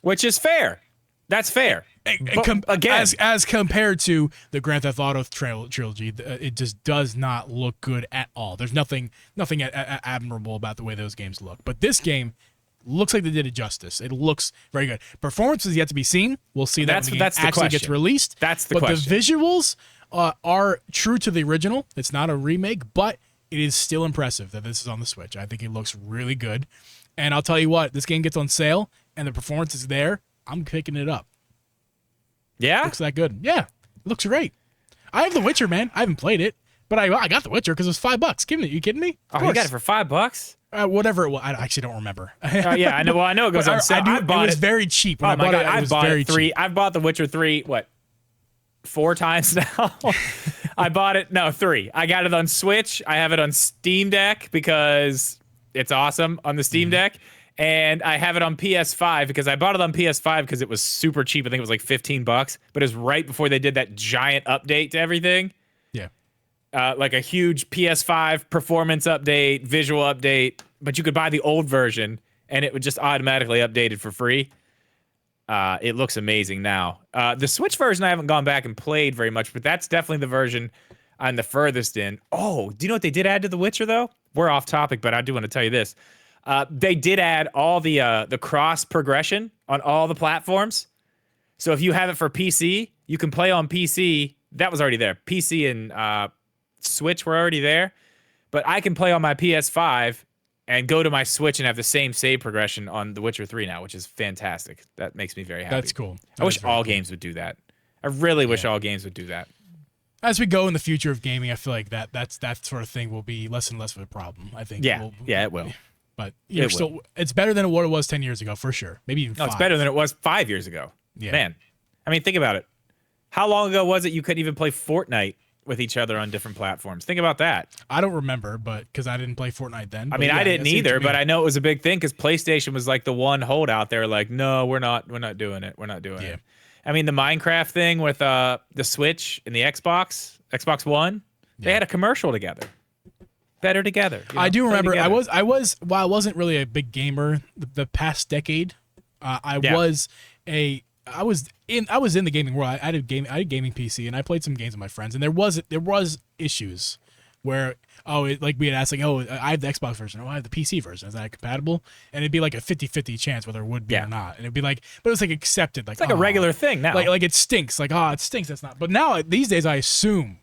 Which is fair. That's fair. Again, as compared to the Grand Theft Auto trilogy, it just does not look good at all. There's nothing admirable about the way those games look. But this game looks like they did it justice. It looks very good. Performance is yet to be seen. We'll see that when the game actually gets released. That's the question. But the visuals are true to the original. It's not a remake, but it is still impressive that this is on the Switch. I think it looks really good. And I'll tell you what, this game gets on sale and the performance is there, I'm picking it up. Yeah? Looks that good. Yeah. It looks great. I have The Witcher, man. I haven't played it, but I got The Witcher because it was $5. You kidding me? Oh, you got it for $5? Whatever it was. I actually don't remember. Yeah, I know. Well, I know it goes on sale. It was very cheap. When I bought it, I've bought it three. I've bought The Witcher 3, 4 times now? I bought it, 3. I got it on Switch. I have it on Steam Deck because it's awesome on the Steam Deck. And I have it on PS5 because I bought it on PS5 because it was super cheap. I think it was like $15, but it was right before they did that giant update to everything. Yeah. Like a huge PS5 performance update, visual update, but you could buy the old version and it would just automatically updated for free. It looks amazing now. The Switch version I haven't gone back and played very much, but that's definitely the version I'm the furthest in. Oh, do you know what they did add to The Witcher though? We're off topic, but I do want to tell you this. They did add all the cross progression on all the platforms. So if you have it for PC, you can play on PC. That was already there. PC and Switch were already there. But I can play on my PS5 and go to my Switch and have the same save progression on The Witcher 3 now, which is fantastic. That makes me very happy. That's cool. I wish all games would do that. I really wish all games would do that. As we go in the future of gaming, I feel like that sort of thing will be less and less of a problem. I think. Yeah, it will. But it's better than what it was 10 years ago, for sure. Maybe even 5. It's better than it was 5 years ago. Yeah. Man, I mean, think about it. How long ago was it you couldn't even play Fortnite with each other on different platforms. Think about that. I don't remember, but because I didn't play Fortnite then. I mean, I didn't either, but I know it was a big thing because PlayStation was like the one holdout. They were like, no, we're not doing it. We're not doing it. I mean, the Minecraft thing with the Switch and the Xbox One, they had a commercial together. Better together. You know, I do remember. I was while I wasn't really a big gamer the past decade. I was in the gaming world. I had a gaming PC, and I played some games with my friends. And there was issues where we had asked like, I have the Xbox version, I have the PC version. Is that compatible? And it'd be like a 50-50 chance whether it would be or not. And it'd be like, but it was like accepted. Like it's like a regular thing now. Like it stinks. Like it stinks. That's not. But now these days, I assume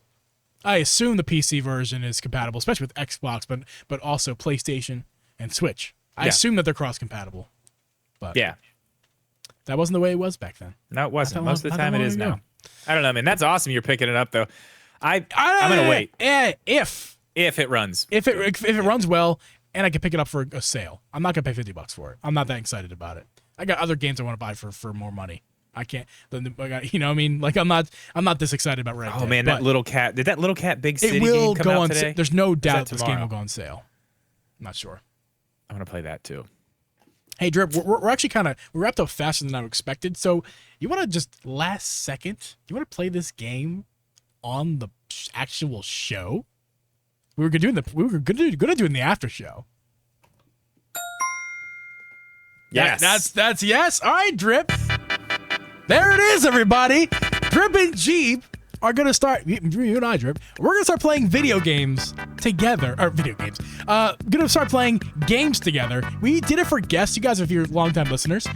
the PC version is compatible, especially with Xbox, but also PlayStation and Switch. I assume that they're cross compatible. But that wasn't the way it was back then. No, it wasn't. Most of the time it is now. I don't know, man. That's awesome. You're picking it up though. I'm gonna wait. If it runs. If it runs well and I can pick it up for a sale. I'm not gonna pay $50 for it. I'm not that excited about it. I got other games I want to buy for more money. I can't. You know what I mean? Like I'm not this excited about Red Dead. Oh man, that little cat. Did that little cat Big City game come out today? There's no doubt this game will go on sale. I'm not sure. I'm gonna play that too. Hey Drip, we're actually we wrapped up faster than I expected. So you want to just last second? You want to play this game on the actual show? We were gonna do it in the after show. Yes, that's yes. All right, Drip. There it is, everybody. Drip and Geeb are going to start, you and I, Drip, we're going to start playing video games together. Going to start playing games together. We did it for guests. You guys, if you're longtime listeners,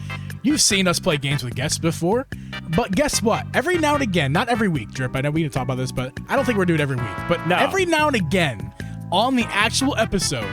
you've seen us play games with guests before. But guess what? Every now and again, not every week, Drip, I know we didn't talk about this, but I don't think we're doing it every week. But every now and again, on the actual episode,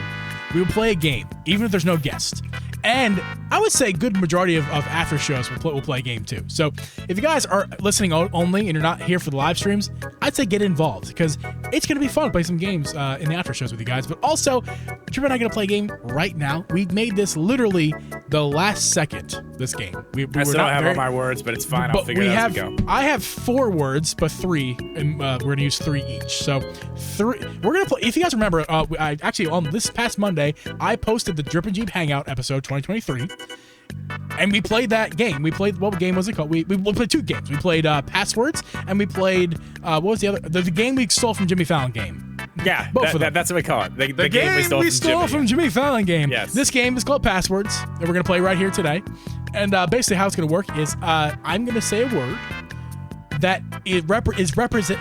we will play a game, even if there's no guest. And I would say a good majority of after shows will play a game too. So if you guys are listening only and you're not here for the live streams, I'd say get involved because it's going to be fun to play some games in the after shows with you guys. But also, Drip and I are going to play a game right now. We made this literally the last second, this game. I still don't have all my words, but it's fine. I'll figure it out as we go. I have 4 words, but 3, and we're going to use 3 each. So 3. We're going to play. If you guys remember, I actually on this past Monday, I posted the Drip and Geeb Hangout episode 2023. And we played that game. We played, what game was it called? We played 2 games. We played Passwords, and we played, what was the other? The game we stole from Jimmy Fallon game. Yeah, that's what we call it. The game we stole from Jimmy Fallon game. Yes. This game is called Passwords, and we're going to play right here today. And basically how it's going to work is I'm going to say a word that is representative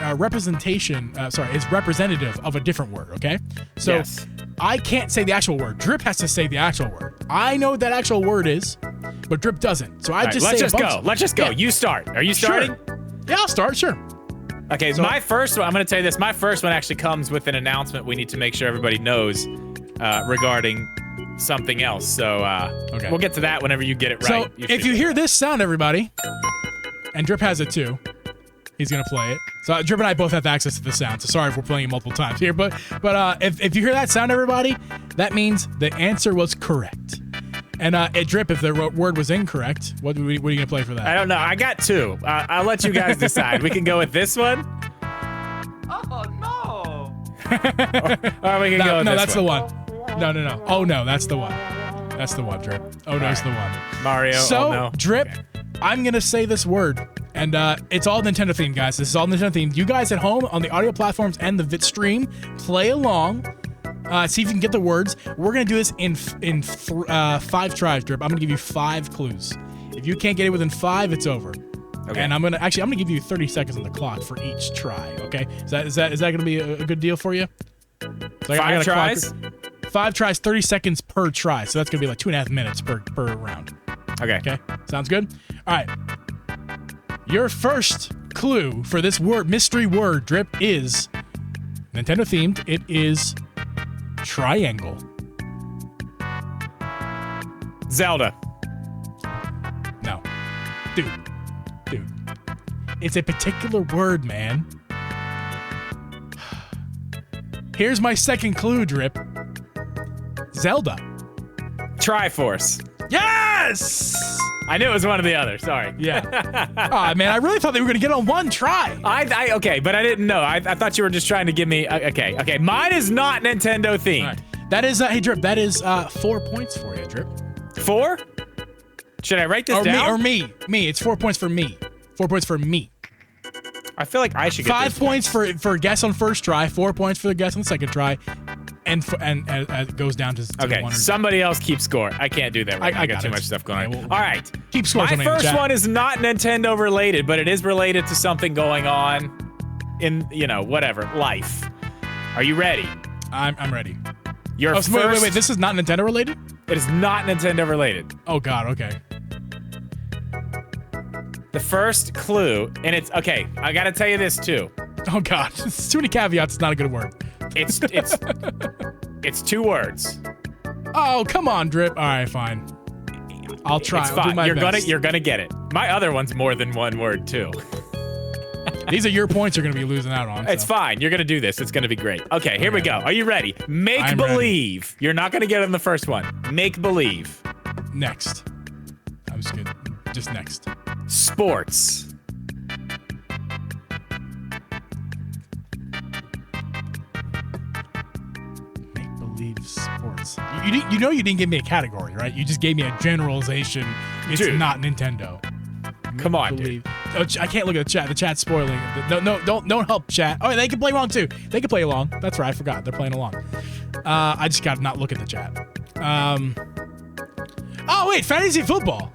of a different word, okay? So I can't say the actual word. Drip has to say the actual word. I know what that actual word is, but Drip doesn't. So let's just go. Yeah. You start. Are you starting? Sure. Yeah, I'll start. Sure. Okay, so my first one, I'm going to tell you this. My first one actually comes with an announcement we need to make sure everybody knows regarding something else. So we'll get to that whenever you get it right. So if you hear this sound, everybody, and Drip has it too, he's going to play it. So Drip and I both have access to the sound. So sorry if we're playing it multiple times here. But if you hear that sound, everybody, that means the answer was correct. And Drip, if the word was incorrect, what are you going to play for that? I don't know. I got 2. I'll let you guys decide. We can go with this one. Oh, no. Or we can go with no, this that's one. the one. No. Oh, no, that's the one. That's the one, Drip. Oh, no, it's the one. Mario, so, oh, no. Drip, Okay. I'm going to say this word. And it's all Nintendo themed, guys. This is all Nintendo themed. You guys at home on the audio platforms and the stream, play along. See if you can get the words. We're gonna do this in 5 tries, Drip. I'm gonna give you 5 clues. If you can't get it within 5, it's over. Okay. And I'm gonna give you 30 seconds on the clock for each try. Okay? Is that gonna be a good deal for you? So 5 tries. 5 tries, 30 seconds per try. So that's gonna be like 2.5 minutes per round. Okay. Sounds good. All right. Your first clue for this mystery word, Drip, is Nintendo themed. It is triangle. Zelda. No. Dude. It's a particular word, man. Here's my second clue, Drip. Zelda. Triforce. Yes! I knew it was one or the other. Sorry. Yeah. Oh, man, I really thought they were going to get on one try. Okay, but I didn't know. I thought you were just trying to give me. Okay. Mine is not Nintendo themed. All right. That is, hey, Drip, that is 4 points for you, Drip. 4? Should I write this down? Me. It's 4 points for me. 4 points for me. I feel like I should get 5 points for guess on first try, 4 points for the guess on the second try, and it goes down to okay. 1 or Somebody else keep score. I can't do that. Right. I got too much stuff going on. All right. Keep score. My first one is not Nintendo related, but it is related to something going on in whatever life. Are you ready? I'm ready. Your first. Wait. This is not Nintendo related? It is not Nintendo related. Oh God. Okay. The first clue, and it's okay. I gotta tell you this too. Oh God, it's too many caveats. It's not a good word. It's 2 words. Oh come on, Drip. All right, fine. I'll try. It's I'll fine. do my best. You're gonna get it. My other one's more than 1 word too. These are your points. You're gonna be losing out on. It's fine. You're gonna do this. It's gonna be great. Okay, here we go. Are you ready? Make believe. You're not gonna get it in the first one. Make believe. Next. I'm just good. Just next. Sports. Make believe sports. You know you didn't give me a category, right? You just gave me a generalization. It's Dude. not Nintendo. Come on, dude. Oh, I can't look at the chat. The chat's spoiling. No, don't help chat. Oh, they can play along too. They can play along. That's right. I forgot. They're playing along. I just gotta not look at the chat. Oh wait, fantasy football.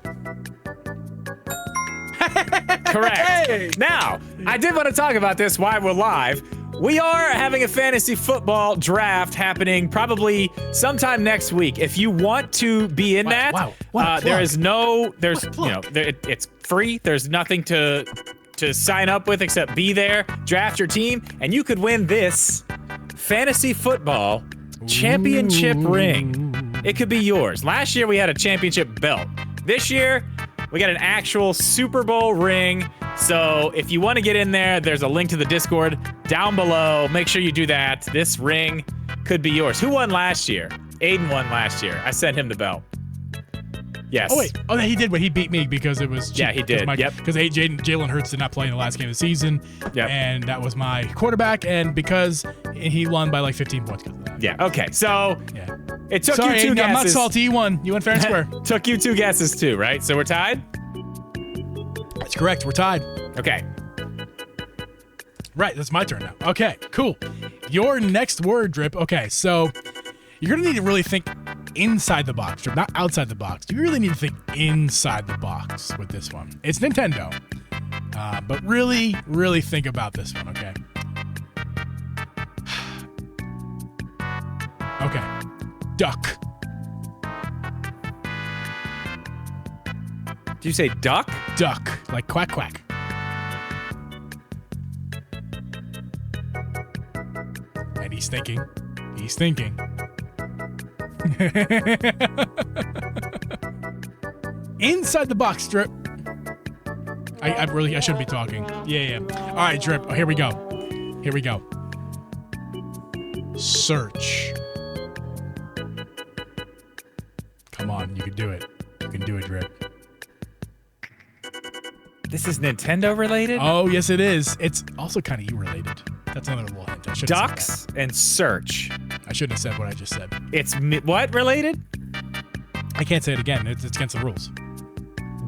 Correct. Hey! Now, I did want to talk about this while we're live. We are having a fantasy football draft happening probably sometime next week. If you want to be in that, it's free. There's nothing to sign up with except be there, draft your team, and you could win this fantasy football championship ring. It could be yours. Last year we had a championship belt. This year we got an actual Super Bowl ring. So if you want to get in there, there's a link to the Discord down below. Make sure you do that. This ring could be yours. Who won last year? Aiden won last year. I sent him the belt. Yes. Oh wait. Oh, he did. But he beat me because it was cheap. Yeah, he did. Because Jalen Hurts did not play in the last game of the season. Yep. And that was my quarterback. And because he won by like 15 points because of that. Yeah. Okay. So Yeah. it took Sorry, you 2 Aiden, guesses. I'm not salty. You won. You won fair and square. Took you 2 guesses too, right? So we're tied? That's correct. We're tied. Okay. Right. That's my turn now. Okay. Cool. Your next word, Drip. Okay. So you're gonna need to really think inside the box, Drip, not outside the box. You really need to think inside the box with this one. It's Nintendo, but really, really think about this one. Okay. Okay. Duck. Did you say duck? Duck. Like quack quack. And he's thinking. He's thinking. Inside the box, Drip. I shouldn't be talking. Yeah. All right, Drip. Oh, here we go. Search. Come on, you can do it. You can do it, Drip. This is Nintendo related? Oh, yes, it is. It's also kind of you related. That's another little hint. I shouldn't have said Ducks and search. that. I shouldn't have said what I just said. It's what related? I can't say it again. It's against the rules.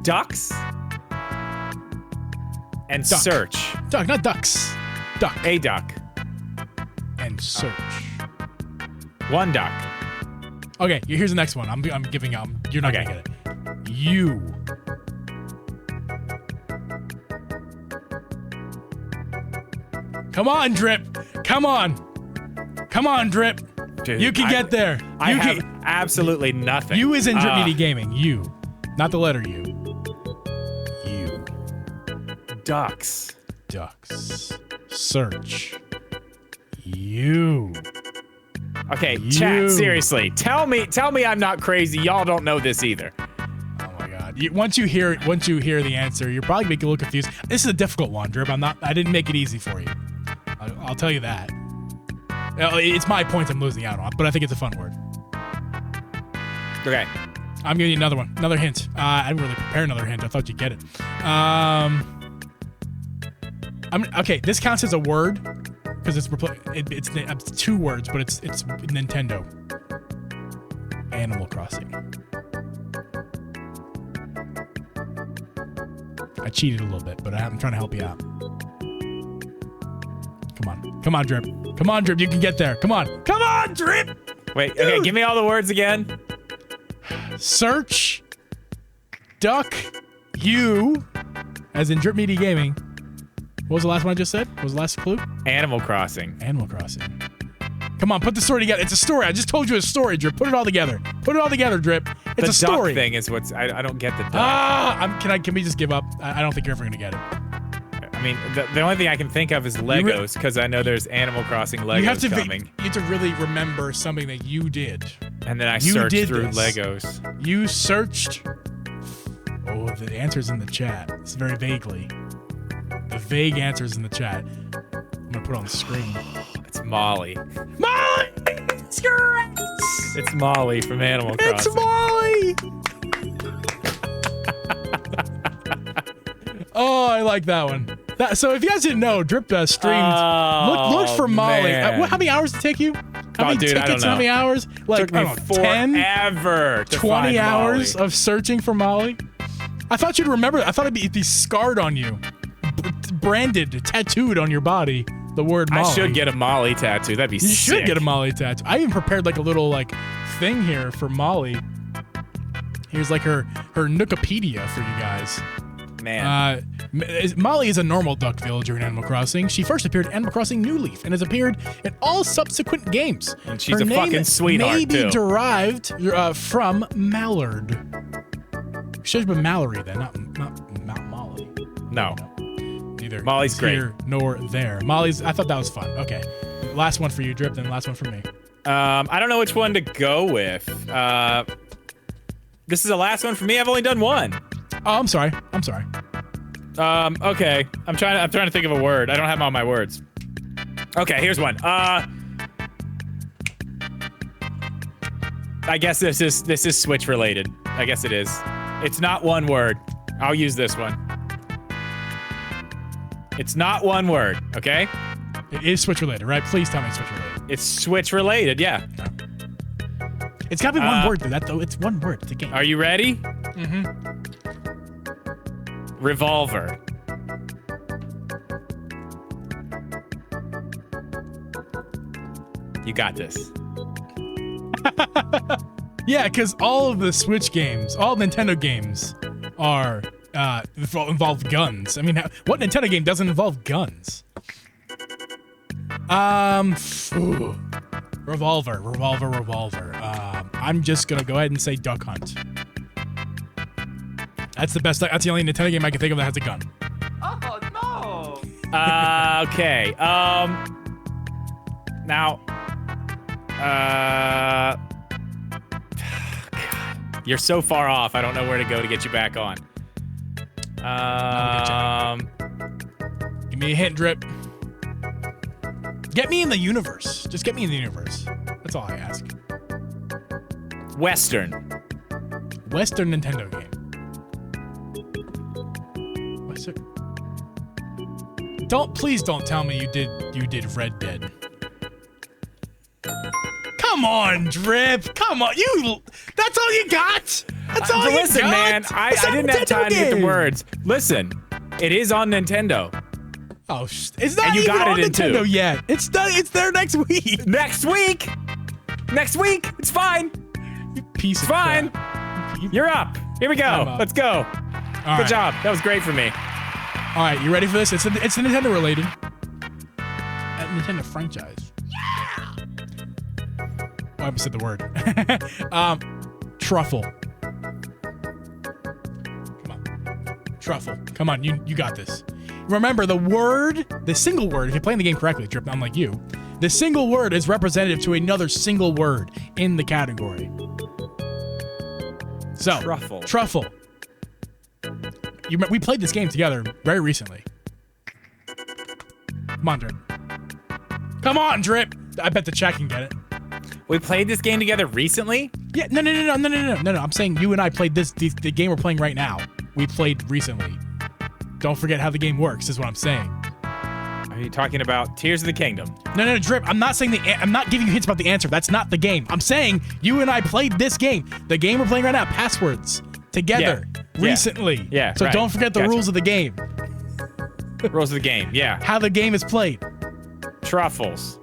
Ducks and Duck. search. Duck, not ducks. Duck A duck. and search. 1 duck. Okay, here's the next one. I'm giving up. You're not Okay. gonna get it. You. Come on, Drip. Come on, Drip. Dude, You can get there. I You have can. absolutely nothing. You is in Drip Media Gaming. You, not the letter U. You. Ducks. Ducks. Search. You. Okay, You. chat, seriously. Tell me I'm not crazy. Y'all don't know this either. Oh my God! Once you hear the answer, you're probably gonna get a little confused. This is a difficult one, Drip. I didn't make it easy for you. I'll tell you that. It's my points I'm losing out on, but I think it's a fun word. Okay. I'm giving you another one. Another hint. I didn't really prepare another hint. I thought you'd get it. Okay, this counts as a word because it's 2 words, but it's Nintendo. Animal Crossing. I cheated a little bit, but I'm trying to help you out. Come on, Drip. Come on, Drip. You can get there. Come on, Drip. Wait. Okay, give me all the words again. Search. Duck. You. As in Drip Media Gaming. What was the last one I just said? What was the last clue? Animal Crossing. Animal Crossing. Come on, put the story together. It's a story. I just told you a story, Drip. Put it all together. Put it all together, Drip. It's a story. The duck thing is what's... I don't get the duck. Can we just give up? I don't think you're ever going to get it. I mean, the only thing I can think of is Legos, because I know there's Animal Crossing Legos coming. You have to really remember something that you did. And then I searched through Legos. You searched... Oh, the answer's in the chat. It's very vaguely. The vague answer's in the chat. I'm going to put it on the screen. It's Molly. Molly! It's correct! It's Molly from Animal Crossing. It's Molly! Oh, I like that one. So if you guys didn't know, Drip streamed. Look for Molly. How many hours did it take you? How many tickets? I don't know. How many hours? Like, took me forever. 20 hours of searching for Molly. I thought you'd remember. I thought it'd be scarred on you, branded, tattooed on your body. The word Molly. I should get a Molly tattoo. That'd be sick. You should get a Molly tattoo. I even prepared like a little thing here for Molly. Here's like her Nookopedia for you guys. Man. Molly is a normal duck villager in Animal Crossing. She first appeared in Animal Crossing New Leaf and has appeared in all subsequent games. And she's a fucking sweetheart, may be derived from Mallard. Should have been Mallory then, not Molly. No. Neither Molly's great. Here nor there. I thought that was fun. Okay. Last one for you, Drip, then last one for me. I don't know which one to go with. This is the last one for me. I've only done one. Oh, I'm sorry. Okay. I'm trying to think of a word. I don't have all my words. Okay, here's one. I guess this is Switch related. I guess it is. It's not one word. I'll use this one. It's not one word, okay? It is Switch related, right? Please tell me it's Switch related. It's Switch related, yeah. It's gotta be one word, though. It's one word. It's a game. Are you ready? Mm-hmm. Revolver. You got this. Yeah, because all of the Switch games, all Nintendo games are involve guns. I mean, what Nintendo game doesn't involve guns? Revolver. I'm just gonna go ahead and say Duck Hunt. That's the best. That's the only Nintendo game I can think of that has a gun. Oh no! Okay. Now. God. You're so far off. I don't know where to go to get you back on. Give me a hint, Drip. Get me in the universe. Just get me in the universe. That's all I ask. Western Nintendo game. Western. Please don't tell me you did Red Dead. Come on, Drip. Come on. That's all you got? That's all you got? Listen, man. I didn't have time to get the words. Listen, it is on Nintendo. Oh, it's not even on Nintendo yet. It's there next week. Next week? It's fine. You piece of fine. crap. You're up. Here we go. Let's go. Good job. That was great for me. All right, you ready for this? It's the Nintendo related. Nintendo franchise. Yeah. Oh, I almost said the word. Truffle. Come on. Truffle. Come on, you got this. Remember, the single word, if you're playing the game correctly, Drip, unlike you, the single word is representative to another single word in the category. So, Truffle. We played this game together very recently. Come on, Drip. Come on, Drip. I bet the chat can get it. We played this game together recently? Yeah, no. I'm saying you and I played the game we're playing right now. We played recently. Don't forget how the game works, is what I'm saying. Are you talking about Tears of the Kingdom? No, Drip. I'm not saying I'm not giving you hints about the answer. That's not the game. I'm saying you and I played this game. The game we're playing right now, Passwords, together recently. Yeah. So right. don't forget the rules of the game. Rules of the game. Yeah. How the game is played. Truffles.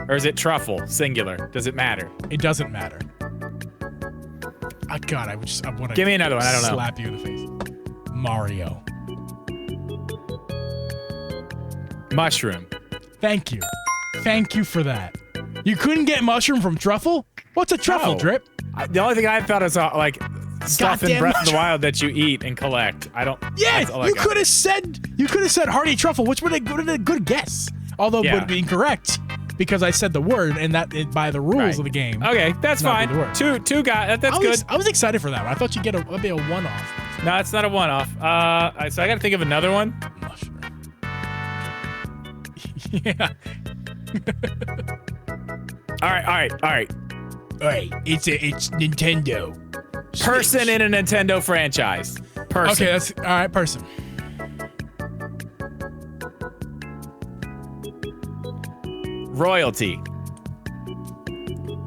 Or is it truffle, singular? Does it matter? It doesn't matter. Oh, God, I want to give me another one. I don't know. Slap you in the face. Mario. Mushroom. Thank you. Thank you for that. You couldn't get mushroom from truffle? What's a truffle, No. Drip? The only thing I thought is like stuff in Goddamn Breath of the mushroom. Wild that you eat and collect. I don't. Yeah, that's all I you got. could have said hearty truffle, which would have been a good guess. Although it would be incorrect because I said the word and by the rules of the game. Okay, that's Not fine. good word. Two guys. That's good. I was excited for that one. I thought you'd get maybe a one-off. No, it's not a one-off. So I got to think of another one. Mushroom. Yeah. All right. All right. It's Nintendo. Person in a Nintendo franchise. Person. Okay, that's all right. Person. Royalty.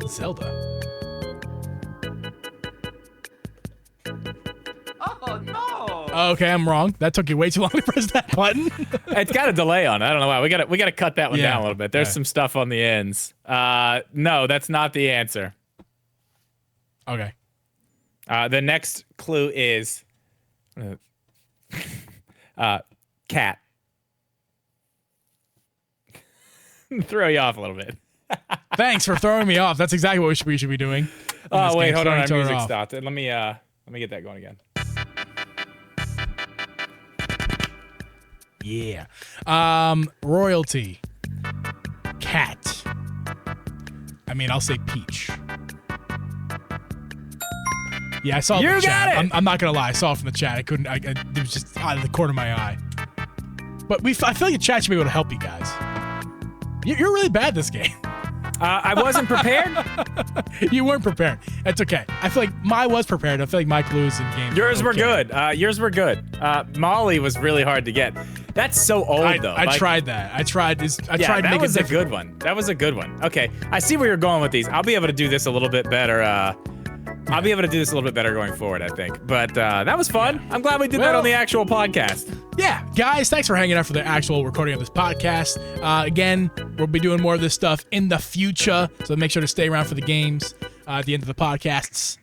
Zelda. Oh no! Okay, I'm wrong. That took you way too long to press that button. It's got a delay on it. I don't know why. We gotta cut that one down a little bit. There's some stuff on the ends. No, that's not the answer. Okay. The next clue is cat. Throw you off a little bit. Thanks for throwing me off. That's exactly what we should be doing. in this Oh wait, game, hold on. Our throwing each other music off. stopped. Let me get that going again. Yeah. Royalty. Cat. I mean, I'll say peach. Yeah, I saw it in You the chat. got it! I'm not gonna lie. I saw it from the chat. I couldn't. It was just out of the corner of my eye. But I feel like the chat should be able to help you guys. You're really bad this game. I wasn't prepared. You weren't prepared. That's okay. I feel like mine was prepared. I feel like my clues in games. Yours were okay. good. Yours were good. Molly was really hard to get. That's so old though. I tried that. I tried this. I tried to that make was it a difficult. good one. That was a good one. Okay, I see where you're going with these. I'll be able to do this a little bit better. I'll be able to do this a little bit better going forward, I think. But that was fun. I'm glad we did that on the actual podcast. Yeah, guys, thanks for hanging out for the actual recording of this podcast. Again, we'll be doing more of this stuff in the future, so make sure to stay around for the games at the end of the podcasts.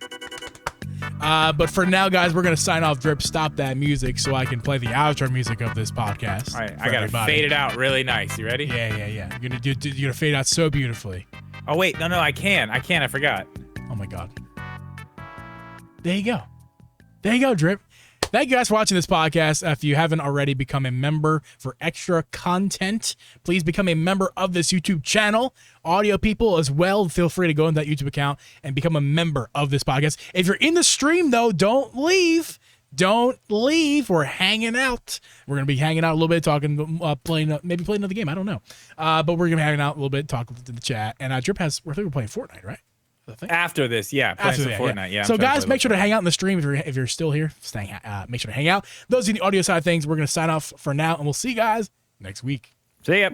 But for now, guys, we're going to sign off. Drip, stop that music so I can play the outro music of this podcast. All right, I got to fade it out really nice. You ready? Yeah. You're gonna fade out so beautifully. Oh, wait. No, I can. I forgot. Oh, my God. There you go, Drip. Thank you guys for watching this podcast. If you haven't already become a member for extra content, please become a member of this YouTube channel. Audio people as well, feel free to go into that YouTube account and become a member of this podcast. If you're in the stream, though, don't leave. Don't leave. We're hanging out. We're going to be hanging out a little bit, talking, maybe playing another game. I don't know. But we're going to be hanging out a little bit, talking to the chat. And Drip I think we're playing Fortnite, right? After this, playing some Fortnite, yeah. So guys, make sure to hang out in the stream if you're still here. Make sure to hang out. Those in the audio side of things, we're going to sign off for now, and we'll see you guys next week. See ya.